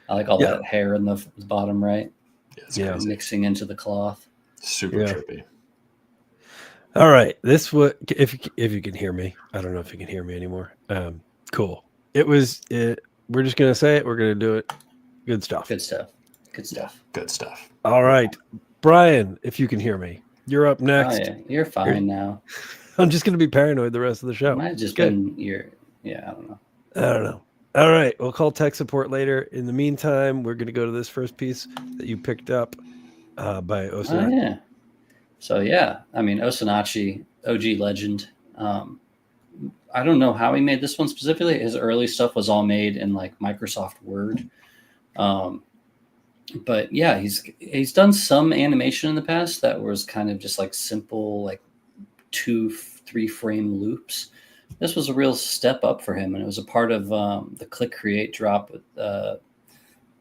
I like all that hair in the bottom right. Yeah. Mixing into the cloth. Super trippy. All right. This what if you can hear me. I don't know if you can hear me anymore. Cool. We're just gonna say it. We're gonna do it. Good stuff. Good stuff. All right, Brian, if you can hear me, you're up next. Oh, yeah. You're fine now. I'm just gonna be paranoid the rest of the show. Might have just been I don't know. All right, we'll call tech support later. In the meantime, we're gonna go to this first piece that you picked up by Osinachi. Oh, yeah. So I mean Osinachi, OG legend. I don't know how he made this one specifically. His early stuff was all made in like Microsoft Word. But yeah, he's done some animation in the past that was kind of just like simple, like 2-3 frame loops. This was a real step up for him, and it was a part of the Click Create drop with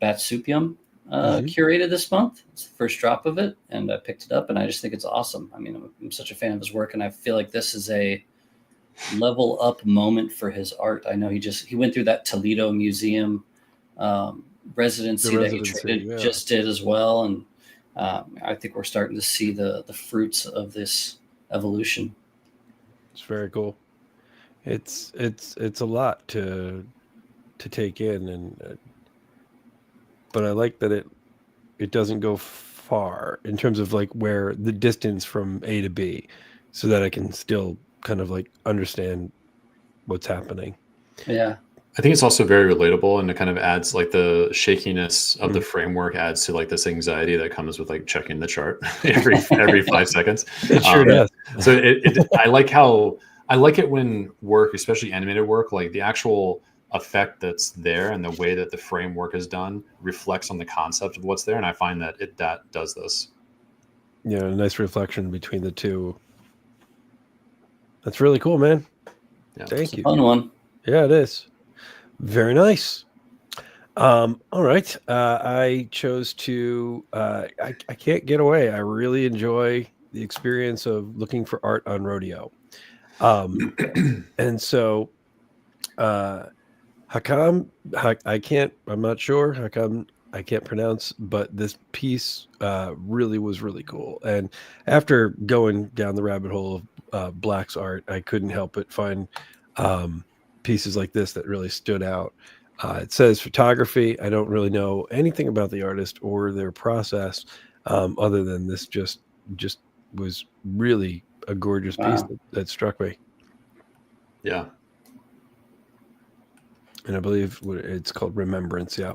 Batsupium curated this month. It's the first drop of it, and I picked it up, and I just think it's awesome. I mean, I'm such a fan of his work, and I feel like this is a level up moment for his art. I know he went through that Toledo Museum residency that he just did as well, and I think we're starting to see the fruits of this evolution. It's very cool. It's a lot to take in, and but I like that it doesn't go far in terms of like where the distance from A to B, so that I can still kind of like understand what's happening. Yeah. I think it's also very relatable, and it kind of adds like the shakiness of the framework adds to like this anxiety that comes with like checking the chart every 5 seconds. It sure does. So I like it when work, especially animated work, like the actual effect that's there and the way that the framework is done reflects on the concept of what's there. And I find that that does this. Yeah, a nice reflection between the two. That's really cool, man. Yeah, Thank you. Fun one. Yeah, it is. Very nice. All right. I chose to, I can't get away. I really enjoy the experience of looking for art on Rodeo. And so, I'm not sure. Hakam, I can't pronounce, but this piece really was really cool. And after going down the rabbit hole of BLAC's art, I couldn't help but find pieces like this that really stood out. It says photography. I don't really know anything about the artist or their process, other than this just was really a gorgeous piece that struck me. Yeah. And I believe it's called Remembrance. Yeah.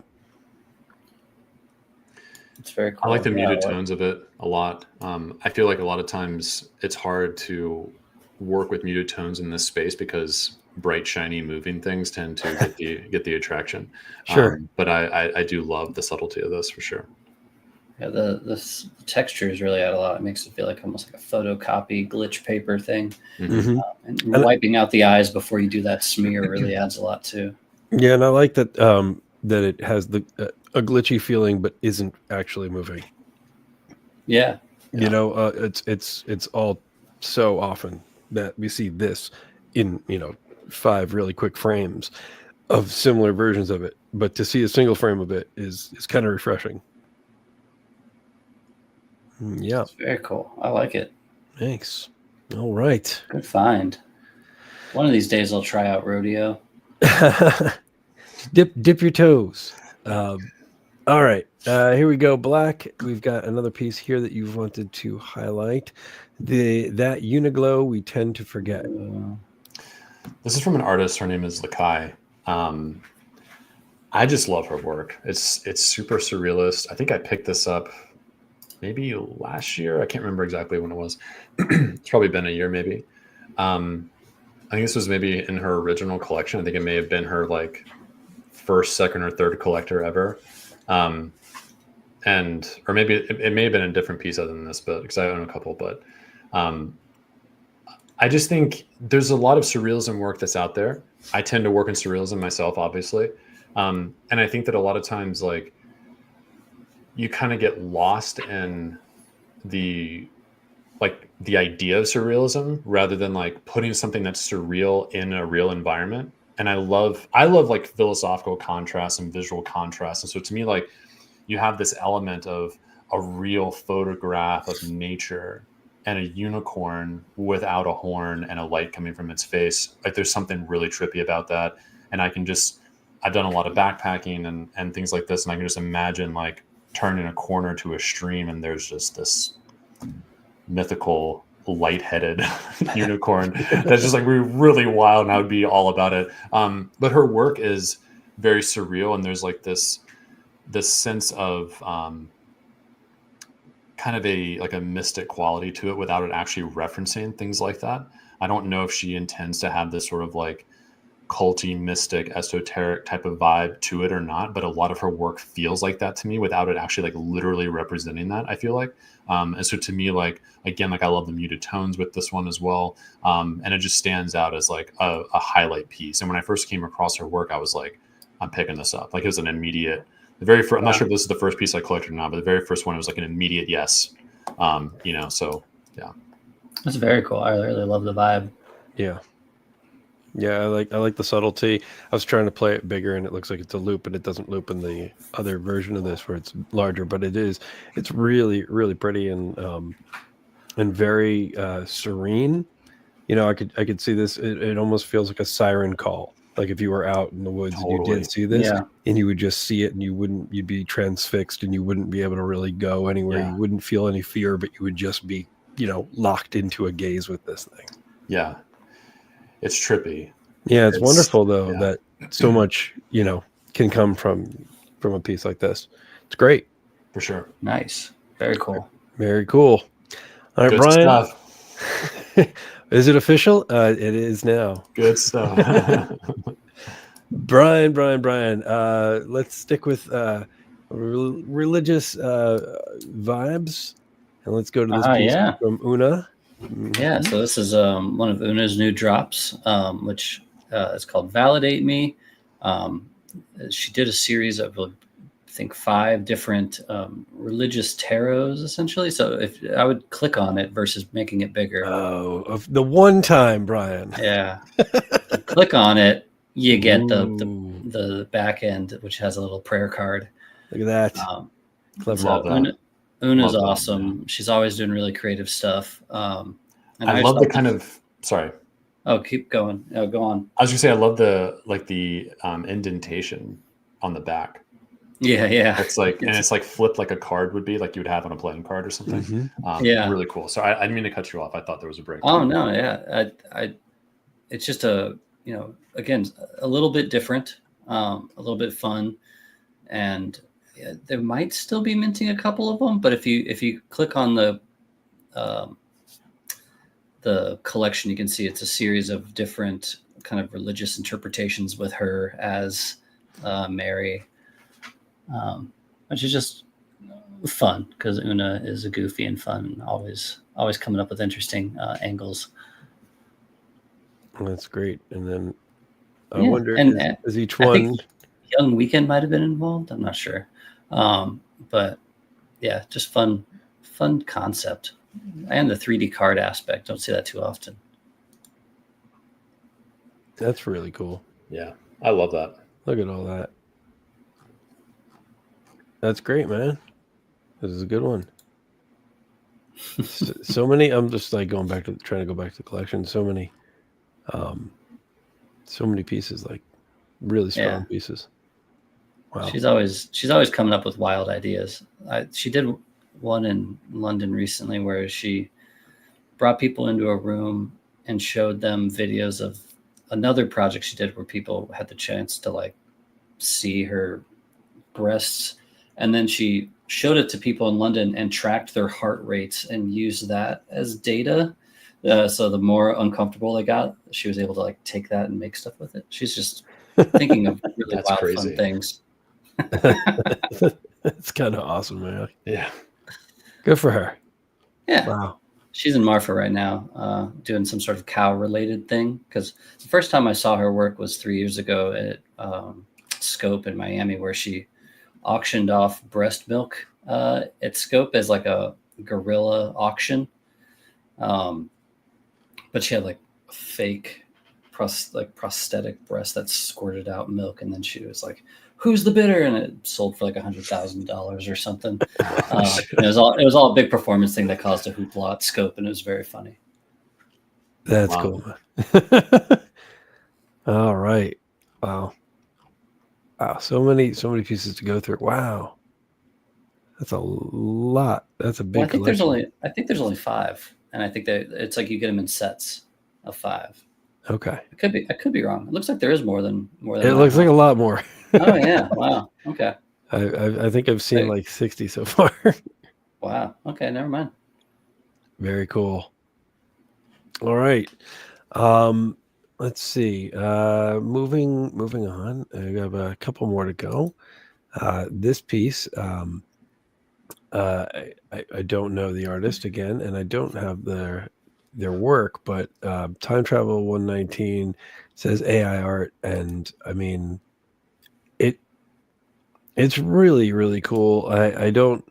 It's very cool. I like the muted tones of it a lot. I feel like a lot of times it's hard to work with muted tones in this space because bright, shiny, moving things tend to get the attraction. Sure. But I do love the subtlety of this for sure. Yeah, the textures really add a lot. It makes it feel like almost like a photocopy glitch paper thing. Mm-hmm. And wiping out the eyes before you do that smear really adds a lot too. Yeah, and I like that that it has a glitchy feeling, but isn't actually moving. Yeah. You know, it's all so often that we see this in 5 really quick frames of similar versions of it, but to see a single frame of it is kind of refreshing. Yeah, it's very cool. I like it. Thanks. All right. Good find. One of these days I'll try out Rodeo. Dip your toes. All right. Here we go. BLAC. We've got another piece here that you've wanted to highlight. That Uniglow we tend to forget. This is from an artist. Her name is Lakai. I just love her work. It's super surrealist. I think I picked this up maybe last year. I can't remember exactly when it was. It's probably been a year, maybe. I think this was maybe in her original collection. I think it may have been her like first, second, or third collector ever. Or maybe it may have been a different piece other than this, but because I own a couple. But I just think there's a lot of surrealism work that's out there. I tend to work in surrealism myself, obviously. And I think that a lot of times, like, you kind of get lost in the idea of surrealism rather than like putting something that's surreal in a real environment. And I love like philosophical contrast and visual contrast. And so to me, like, you have this element of a real photograph of nature and a unicorn without a horn and a light coming from its face. Like, there's something really trippy about that. And I've done a lot of backpacking and things like this. And I can just imagine like turning a corner to a stream and there's just this mythical light-headed unicorn that's just like really wild, and I would be all about it. But her work is very surreal, and there's like this sense of kind of a mystic quality to it without it actually referencing things like that. I don't know if she intends to have this sort of like culty, mystic, esoteric type of vibe to it or not, but a lot of her work feels like that to me without it actually like literally representing that, I feel like. And so to me, like, again, like I love the muted tones with this one as well. And it just stands out as like a highlight piece. And when I first came across her work, I was like, I'm picking this up. Like it was an immediate, the very first, I'm not sure if this is the first piece I collected or not, but the very first one, it was like an immediate yes. So yeah. That's very cool. I really love the vibe. Yeah. Yeah, I like the subtlety. I was trying to play it bigger, and it looks like it's a loop, and it doesn't loop in the other version of this where it's larger. But it's really, really pretty and very serene. I could see this. It almost feels like a siren call. Like if you were out in the woods and you did see this, and you would just see it, and you'd be transfixed, and you wouldn't be able to really go anywhere. You wouldn't feel any fear, but you would just be, locked into a gaze with this thing. Yeah. It's trippy. Yeah, it's wonderful though that so much, can come from a piece like this. It's great. For sure. Nice. Very cool. Very cool. All right, Good Bryan. Stuff. Is it official? It is now. Good stuff. Bryan. Let's stick with religious vibes, and let's go to this piece from Una. Yeah, so this is one of Una's new drops, which is called Validate Me. She did a series of, I think, 5 different religious tarots, essentially. So if I would click on it versus making it bigger. Oh, of the one time, Bryan. Yeah. Click on it, you get the back end, which has a little prayer card. Look at that. Clever. Una's awesome. She's always doing really creative stuff. And I love the kind of, sorry. Oh, keep going. Oh, go on. I was gonna say, I love the indentation on the back. Yeah. It's like, and it's like flipped like a card would be, like you would have on a playing card or something. Mm-hmm. Really cool. So I didn't mean to cut you off. I thought there was a break. Oh no, yeah. It's just again, a little bit different, a little bit fun, and there might still be minting a couple of them, but if you click on the collection, you can see it's a series of different kind of religious interpretations with her as Mary, which is just fun because Una is a goofy and fun, and always coming up with interesting angles. That's great. And then I wonder, is each one? I think Young Weekend might have been involved. I'm not sure. But yeah, just fun concept. And the 3D card aspect. Don't see that too often. That's really cool. Yeah, I love that. Look at all that. That's great, man. This is a good one. So many. I'm just like trying to go back to the collection. So many pieces, like really strong pieces. Wow. She's always coming up with wild ideas. She did one in London recently where she brought people into a room and showed them videos of another project she did where people had the chance to like see her breasts, and then she showed it to people in London and tracked their heart rates and used that as data. So the more uncomfortable they got, she was able to like take that and make stuff with it. She's just thinking of really wild, fun things. It's kind of awesome, man. Yeah. Good for her. Yeah. Wow. She's in Marfa right now, doing some sort of cow-related thing. Because the first time I saw her work was 3 years ago at Scope in Miami, where she auctioned off breast milk at Scope as like a guerrilla auction. But she had like a fake prosthetic breast that squirted out milk, and then she was like, "Who's the bidder?" And it sold for like $100,000 or something. It was all a big performance thing that caused a hoopla at Scope, and it was very funny. That's cool. All right. Wow. So many pieces to go through. Wow. That's a lot. That's a big. I think there's only 5, and I think that it's like you get them in sets of 5. Okay. I could be wrong. It looks like there is more than. It looks like a lot more. Oh yeah! Wow. Okay. I think I've seen like 60 so far. Wow. Okay. Never mind. Very cool. All right. let's see. Moving on. I have a couple more to go. This piece, I don't know the artist again, and I don't have their work, but Time Travel 119 says AI art, and I mean it's really really cool. I don't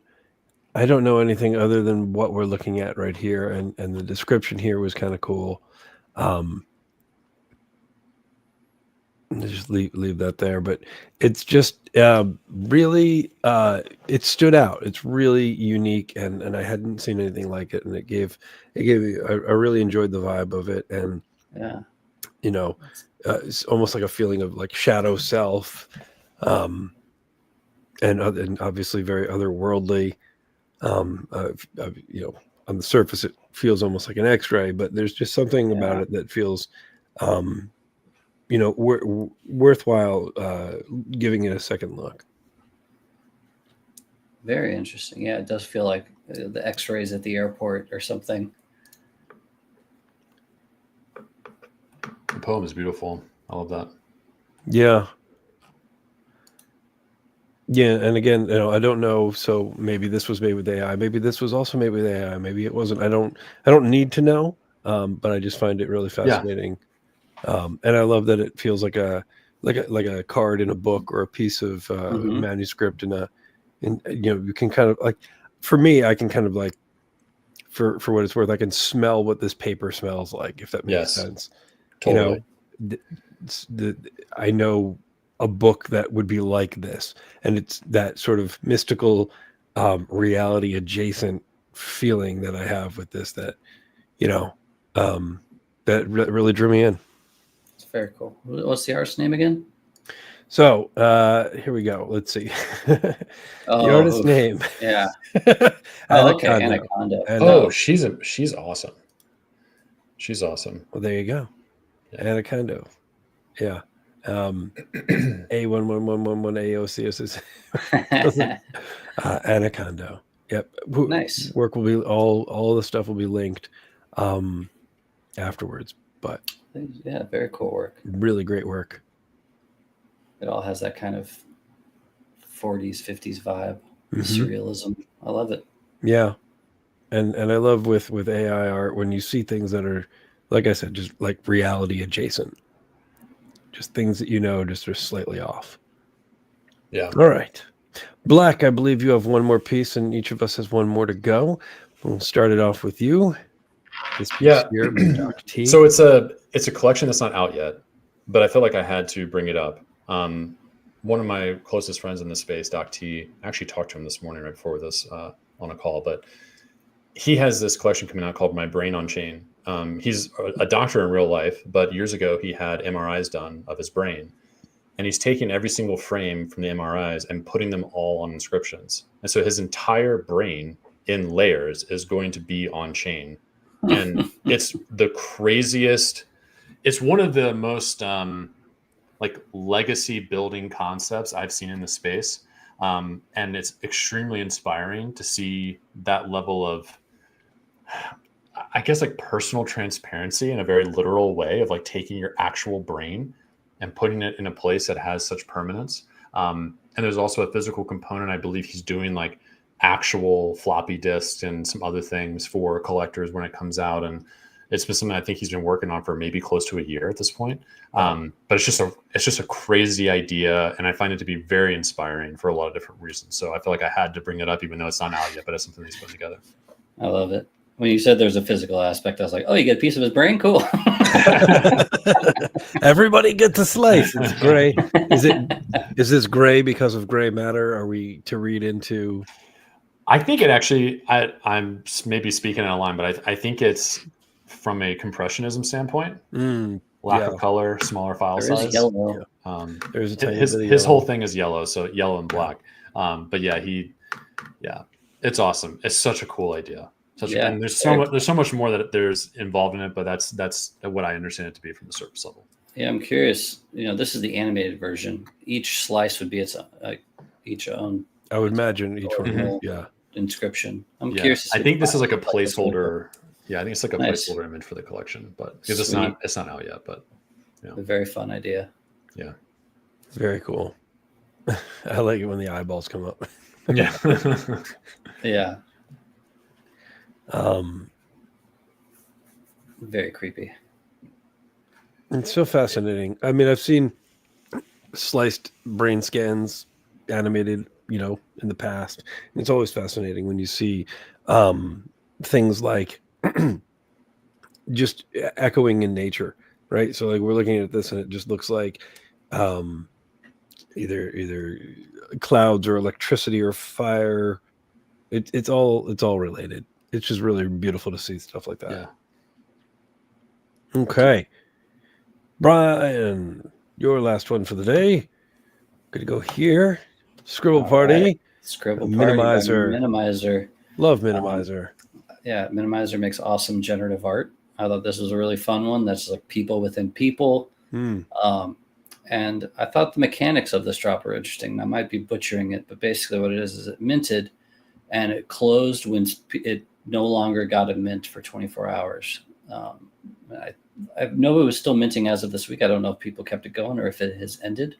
know anything other than what we're looking at right here, and the description here was kind of cool. Um, just leave that there, but it's just really it stood out. It's really unique, and I hadn't seen anything like it, and it gave me, I really enjoyed the vibe of it, and Yeah. you know, it's almost like a feeling of like shadow self, um, and obviously very otherworldly. You know, on the surface it feels almost like an X-ray, but there's just something about Yeah. it that feels you know, worthwhile giving it a second look. Very interesting. Yeah, it does feel like the X-rays at the airport or something. The poem is beautiful. I love that. Yeah. Yeah, and again, you know, I don't know. So maybe this was made with AI. Maybe this was also made with AI. Maybe it wasn't. I don't need to know. But I just find it really Yeah. fascinating. And I love that it feels like like a card in a book or a piece of Hmm. manuscript in you know, you can kind of like, for me, I can kind of like, for what it's worth, I can smell what this paper smells like, if that makes Yes. sense. You Totally. know, th- I know a book that would be like this, and it's that sort of mystical, reality adjacent feeling that I have with this, that you know, um, that really drew me in. It's very cool. What's the artist's name again? So here we go. Let's see. The Oh, artist's oof. name. Yeah. Oh, okay. Anaconda. Anaconda. And Oh, she's awesome. She's awesome. well, there you go. Yeah. Anaconda. Yeah. A1111 AOCS. Anaconda. Yep. Nice. Work will be all the stuff will be linked afterwards. But Yeah, very cool work. really great work. It all has that kind of 40s, 50s vibe, Mhm. surrealism. I love it. Yeah. And I love with AI art when you see things that are, like I said, just like reality adjacent. Just things that you know just are slightly off. Yeah. All right. Black, I believe you have one more piece, and each of us has one more to go. We'll start it off with you. This piece Yeah. here by Doc T. So it's a collection that's not out yet, but I feel like I had to bring it up. One of my closest friends in the space, Doc T, I actually talked to him this morning right before this on a call, but he has this collection coming out called My Brain on Chain. He's a doctor in real life, but years ago he had MRIs done of his brain. And he's taking every single frame from the MRIs and putting them all on inscriptions. And so his entire brain in layers is going to be on chain. And it's the craziest. It's one of the most like legacy building concepts I've seen in the space. And it's extremely inspiring to see that level of, I guess, like personal transparency in a very literal way of like taking your actual brain and putting it in a place that has such permanence. And there's also a physical component. I believe he's doing like actual floppy disks and some other things for collectors when it comes out. And it's been something I think he's been working on for maybe close to a year at this point. But it's just a crazy idea. And I find it to be very inspiring for a lot of different reasons. So I feel like I had to bring it up, even though it's not out yet, but it's something he's putting together. I love it. When you said there's a physical aspect, I was like, oh, you get a piece of his brain? Cool. Everybody gets a slice. It's gray. Is this gray because of gray matter? Are we to read into? I think it actually, I'm maybe speaking out of line, but I think it's from a compressionism standpoint. Lack of color, smaller file There size. is yellow. There's a tiny his bit of his yellow. whole thing is yellow, so yellow and black. But yeah, it's awesome. It's such a cool idea. And there's so much more that there's involved in it, but that's what I understand it to be from the surface level. Yeah, I'm curious. This is the animated version. Each slice would be its own. I would imagine each one. original Yeah. Inscription. I'm curious to see I think this is like a what it's like. placeholder. Yeah, I think it's like a Nice. placeholder image for the collection, but because it's not out yet. But A very fun idea. Yeah. Very cool. I like it when the eyeballs come up. Yeah. Yeah. Um, Very creepy. it's so fascinating. I mean, I've seen sliced brain scans animated, in the past. It's always fascinating when you see things like just echoing in nature, right? So like we're looking at this and it just looks like um, either clouds or electricity or fire. It's all related. It's just really beautiful to see stuff like that. Yeah. Okay, Brian, your last one for the day. Gonna go here. Scribble All Party. right. Scribble Party by Minimizer. Minimizer. Love Minimizer. Yeah, Minimizer makes awesome generative art. I thought this was a really fun one. That's like people within people. Hmm. And I thought the mechanics of this drop were interesting. I might be butchering it, but basically what it is it minted and it closed when it no longer got a mint for 24 hours. I know it was still minting as of this week. I don't know if people kept it going or if it has ended.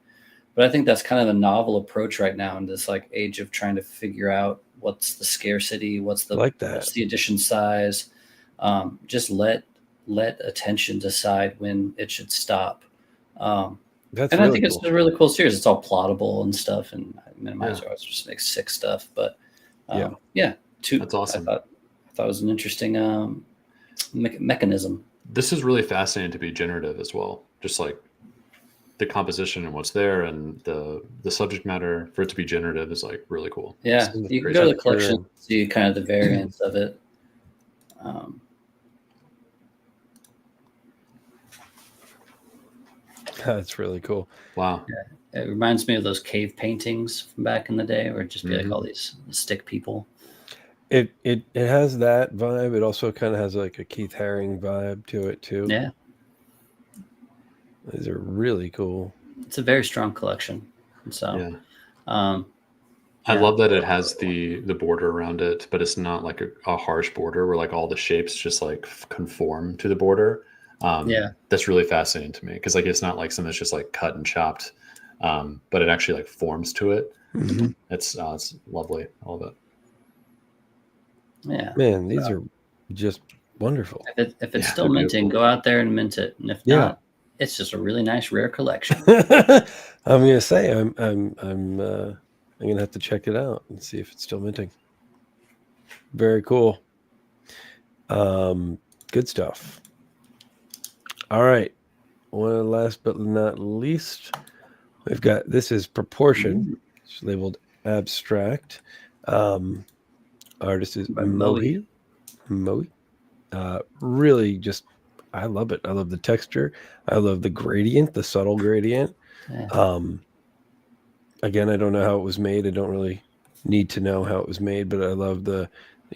But I think that's kind of a novel approach right now in this like age of trying to figure out what's the scarcity, what's the edition size. Just let attention decide when it should stop. I think it's a really cool series. It's all plottable and stuff, and Minimizer always just makes sick stuff. But that's awesome. I thought it was an interesting mechanism. This is really fascinating to be generative as well. Just like the composition and what's there and the subject matter for it to be generative is like really cool. Yeah, you can go to the collection and see kind of the variants of it. That's really cool. Wow. Yeah. It reminds me of those cave paintings from back in the day where it'd just be like all these stick people. It has that vibe. It also kind of has like a Keith Haring vibe to it too. Yeah. These are really cool. It's a very strong collection. So I love that it has the border around it, but it's not like a harsh border where like all the shapes just like conform to the border. That's really fascinating to me because like it's not like something that's just like cut and chopped, but it actually like forms to it. Mm-hmm. It's lovely. I love it. Yeah, man, these are just wonderful. If it's still minting, go out there and mint it, and if not, it's just a really nice rare collection. I'm gonna say I'm gonna have to check it out and see if it's still minting. Very cool. Good stuff. All right. One last but not least, we've got this is Proportion. It's labeled abstract. Artist is Mohi. Really just I love it. I love the texture. I love the gradient, the subtle gradient. Yeah. Again, I don't know how it was made. I don't really need to know how it was made, but I love the,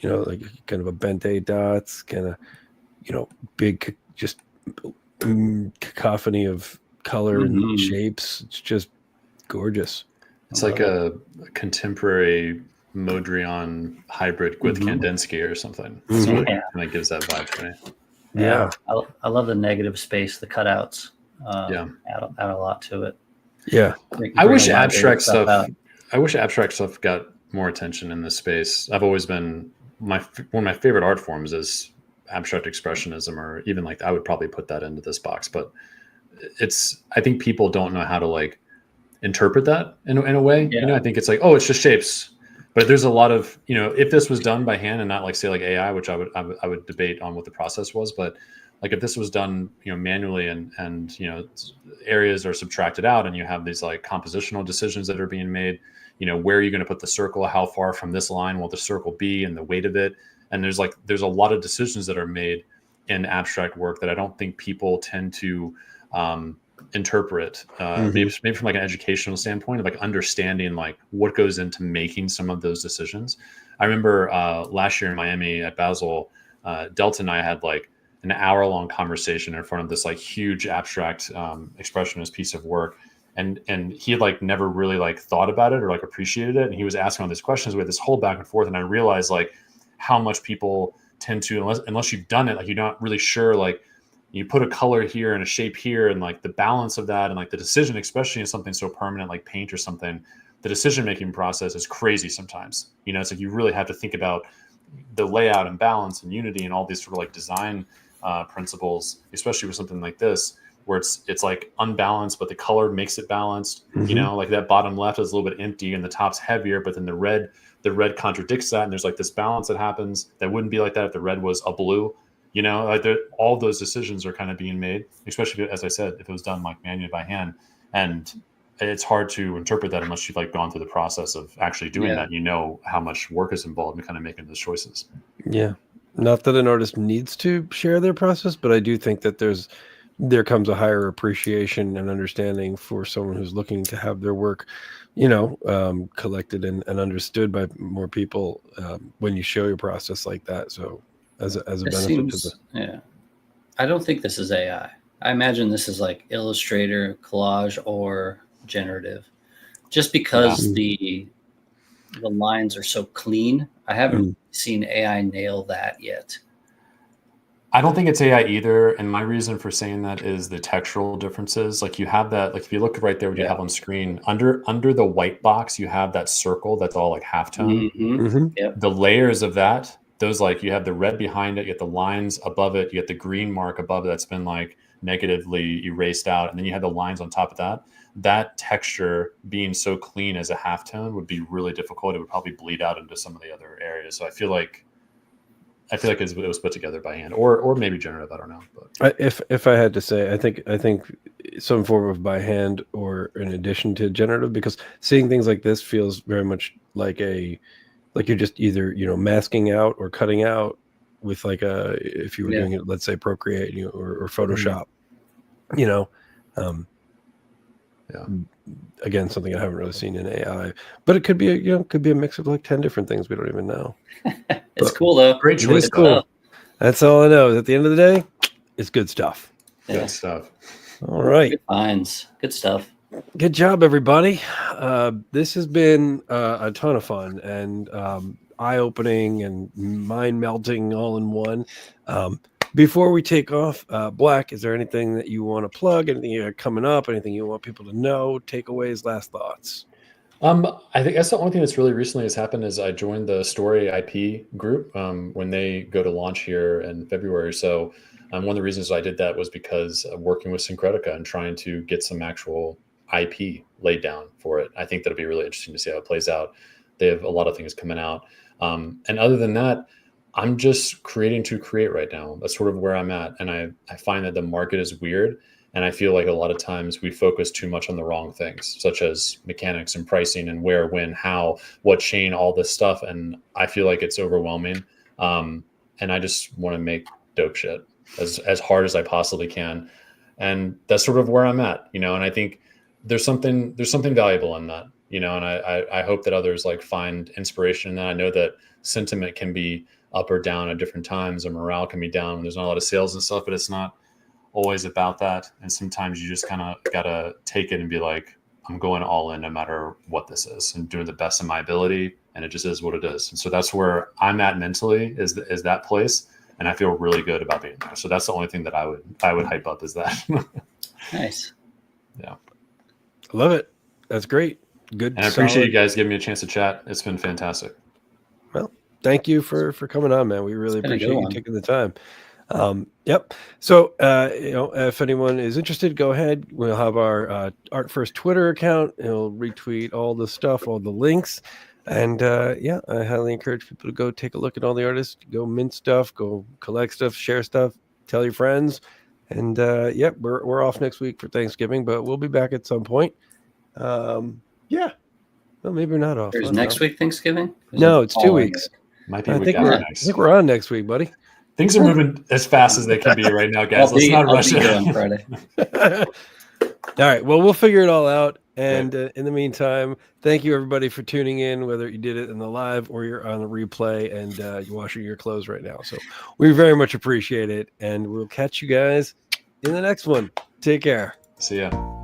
like kind of a bente dots, kind of, big, just cacophony of color and shapes. It's just gorgeous. It's like a contemporary Modrian hybrid with Kandinsky or something. That's what kind of gives that vibe to me. Yeah. I love the negative space, the cutouts. Add a lot to it. Yeah. I wish abstract stuff got more attention in this space. I've always been one of my favorite art forms is abstract expressionism, or even like I would probably put that into this box, but I think people don't know how to like interpret that in a way. I think it's like, oh, it's just shapes. But there's a lot of, if this was done by hand and not like say like AI, which I would debate on what the process was, but like if this was done, manually and areas are subtracted out and you have these like compositional decisions that are being made, where are you going to put the circle? How far from this line will the circle be and the weight of it? And there's a lot of decisions that are made in abstract work that I don't think people tend to interpret maybe from like an educational standpoint of like understanding like what goes into making some of those decisions. I remember last year in Miami at Basel, Delta and I had like an hour-long conversation in front of this like huge abstract expressionist piece of work, and he had like never really like thought about it or like appreciated it, and he was asking all these questions. We had this whole back and forth, and I realized like how much people tend to, unless you've done it, like you're not really sure like You put a color here and a shape here, and like the balance of that and like the decision, especially in something so permanent like paint or something, the decision-making process is crazy sometimes. It's like you really have to think about the layout and balance and unity and all these sort of like design principles, especially with something like this, where it's like unbalanced, but the color makes it balanced. Like that bottom left is a little bit empty and the top's heavier, but then the red contradicts that. And there's like this balance that happens that wouldn't be like that if the red was a blue. Like all those decisions are kind of being made, especially as I said, if it was done like manually by hand. And it's hard to interpret that unless you've like gone through the process of actually doing that. How much work is involved in kind of making those choices. Yeah. Not that an artist needs to share their process, but I do think that there comes a higher appreciation and understanding for someone who's looking to have their work, collected and understood by more people when you show your process like that. So as a benefit to yeah. I don't think this is AI. I imagine this is like Illustrator, collage, or generative, just because the lines are so clean. I haven't seen AI nail that yet. I don't think it's AI either. And my reason for saying that is the textural differences. Like you have that, like if you look right there, what you have on screen, under the white box, you have that circle that's all like halftone. Yep. The layers of that, those like you have the red behind it, you get the lines above it, you get the green mark above it that's been like negatively erased out. And then you have the lines on top of that. That texture being so clean as a halftone would be really difficult. It would probably bleed out into some of the other areas. So I feel like it was put together by hand or maybe generative. I don't know. But if I had to say, I think some form of by hand or in addition to generative, because seeing things like this feels very much like you're just either masking out or cutting out with like if you were doing it, let's say Procreate or Photoshop. Again, something I haven't really seen in AI, but it could be a mix of like 10 different things we don't even know. It's cool though. Great choice. Cool. That's all I know. At the end of the day, it's good stuff. Good stuff. All right. Good finds. Good stuff. Good job, everybody. This has been a ton of fun and eye-opening and mind-melting all in one. Before we take off, BLAC, is there anything that you want to plug? Anything you got coming up? Anything you want people to know? Takeaways, last thoughts? I think that's the only thing that's really recently has happened is I joined the Story IP group when they go to launch here in February. So one of the reasons I did that was because of working with Syncretica and trying to get some actual IP laid down for it. I think that'll be really interesting to see how it plays out. They have a lot of things coming out. And other than that, I'm just creating to create right now. That's sort of where I'm at. And I find that the market is weird. And I feel like a lot of times we focus too much on the wrong things, such as mechanics and pricing and where, when, how, what chain, all this stuff. And I feel like it's overwhelming. And I just want to make dope shit as hard as I possibly can. And that's sort of where I'm at, and I think there's something valuable in that, and I hope that others like find inspiration in that. I know that sentiment can be up or down at different times, and morale can be down when there's not a lot of sales and stuff, but it's not always about that. And sometimes you just kind of gotta take it and be like, I'm going all in no matter what this is and doing the best of my ability, and it just is what it is. And so that's where I'm at mentally is that place, and I feel really good about being there. So that's the only thing that I would hype up is that. Nice. Yeah, I love it. That's great. Good. And I appreciate you guys giving me a chance to chat. It's been fantastic. Well, thank you for coming on, man. We really appreciate you taking the time. Yep. So, if anyone is interested, go ahead. We'll have our Art First Twitter account. It'll retweet all the stuff, all the links. And I highly encourage people to go take a look at all the artists, go mint stuff, go collect stuff, share stuff, tell your friends. And we're off next week for Thanksgiving, but we'll be back at some point. Well, maybe we're not off. There's next week Thanksgiving? No, it's 2 weeks. Might be I think we're on next week, buddy. Things are moving as fast as they can be right now, guys. Let's not rush it. On Friday. All right. Well, we'll figure it all out. And in the meantime, thank you everybody for tuning in, whether you did it in the live or you're on the replay and you're washing your clothes right now. So we very much appreciate it. And we'll catch you guys in the next one. Take care. See ya.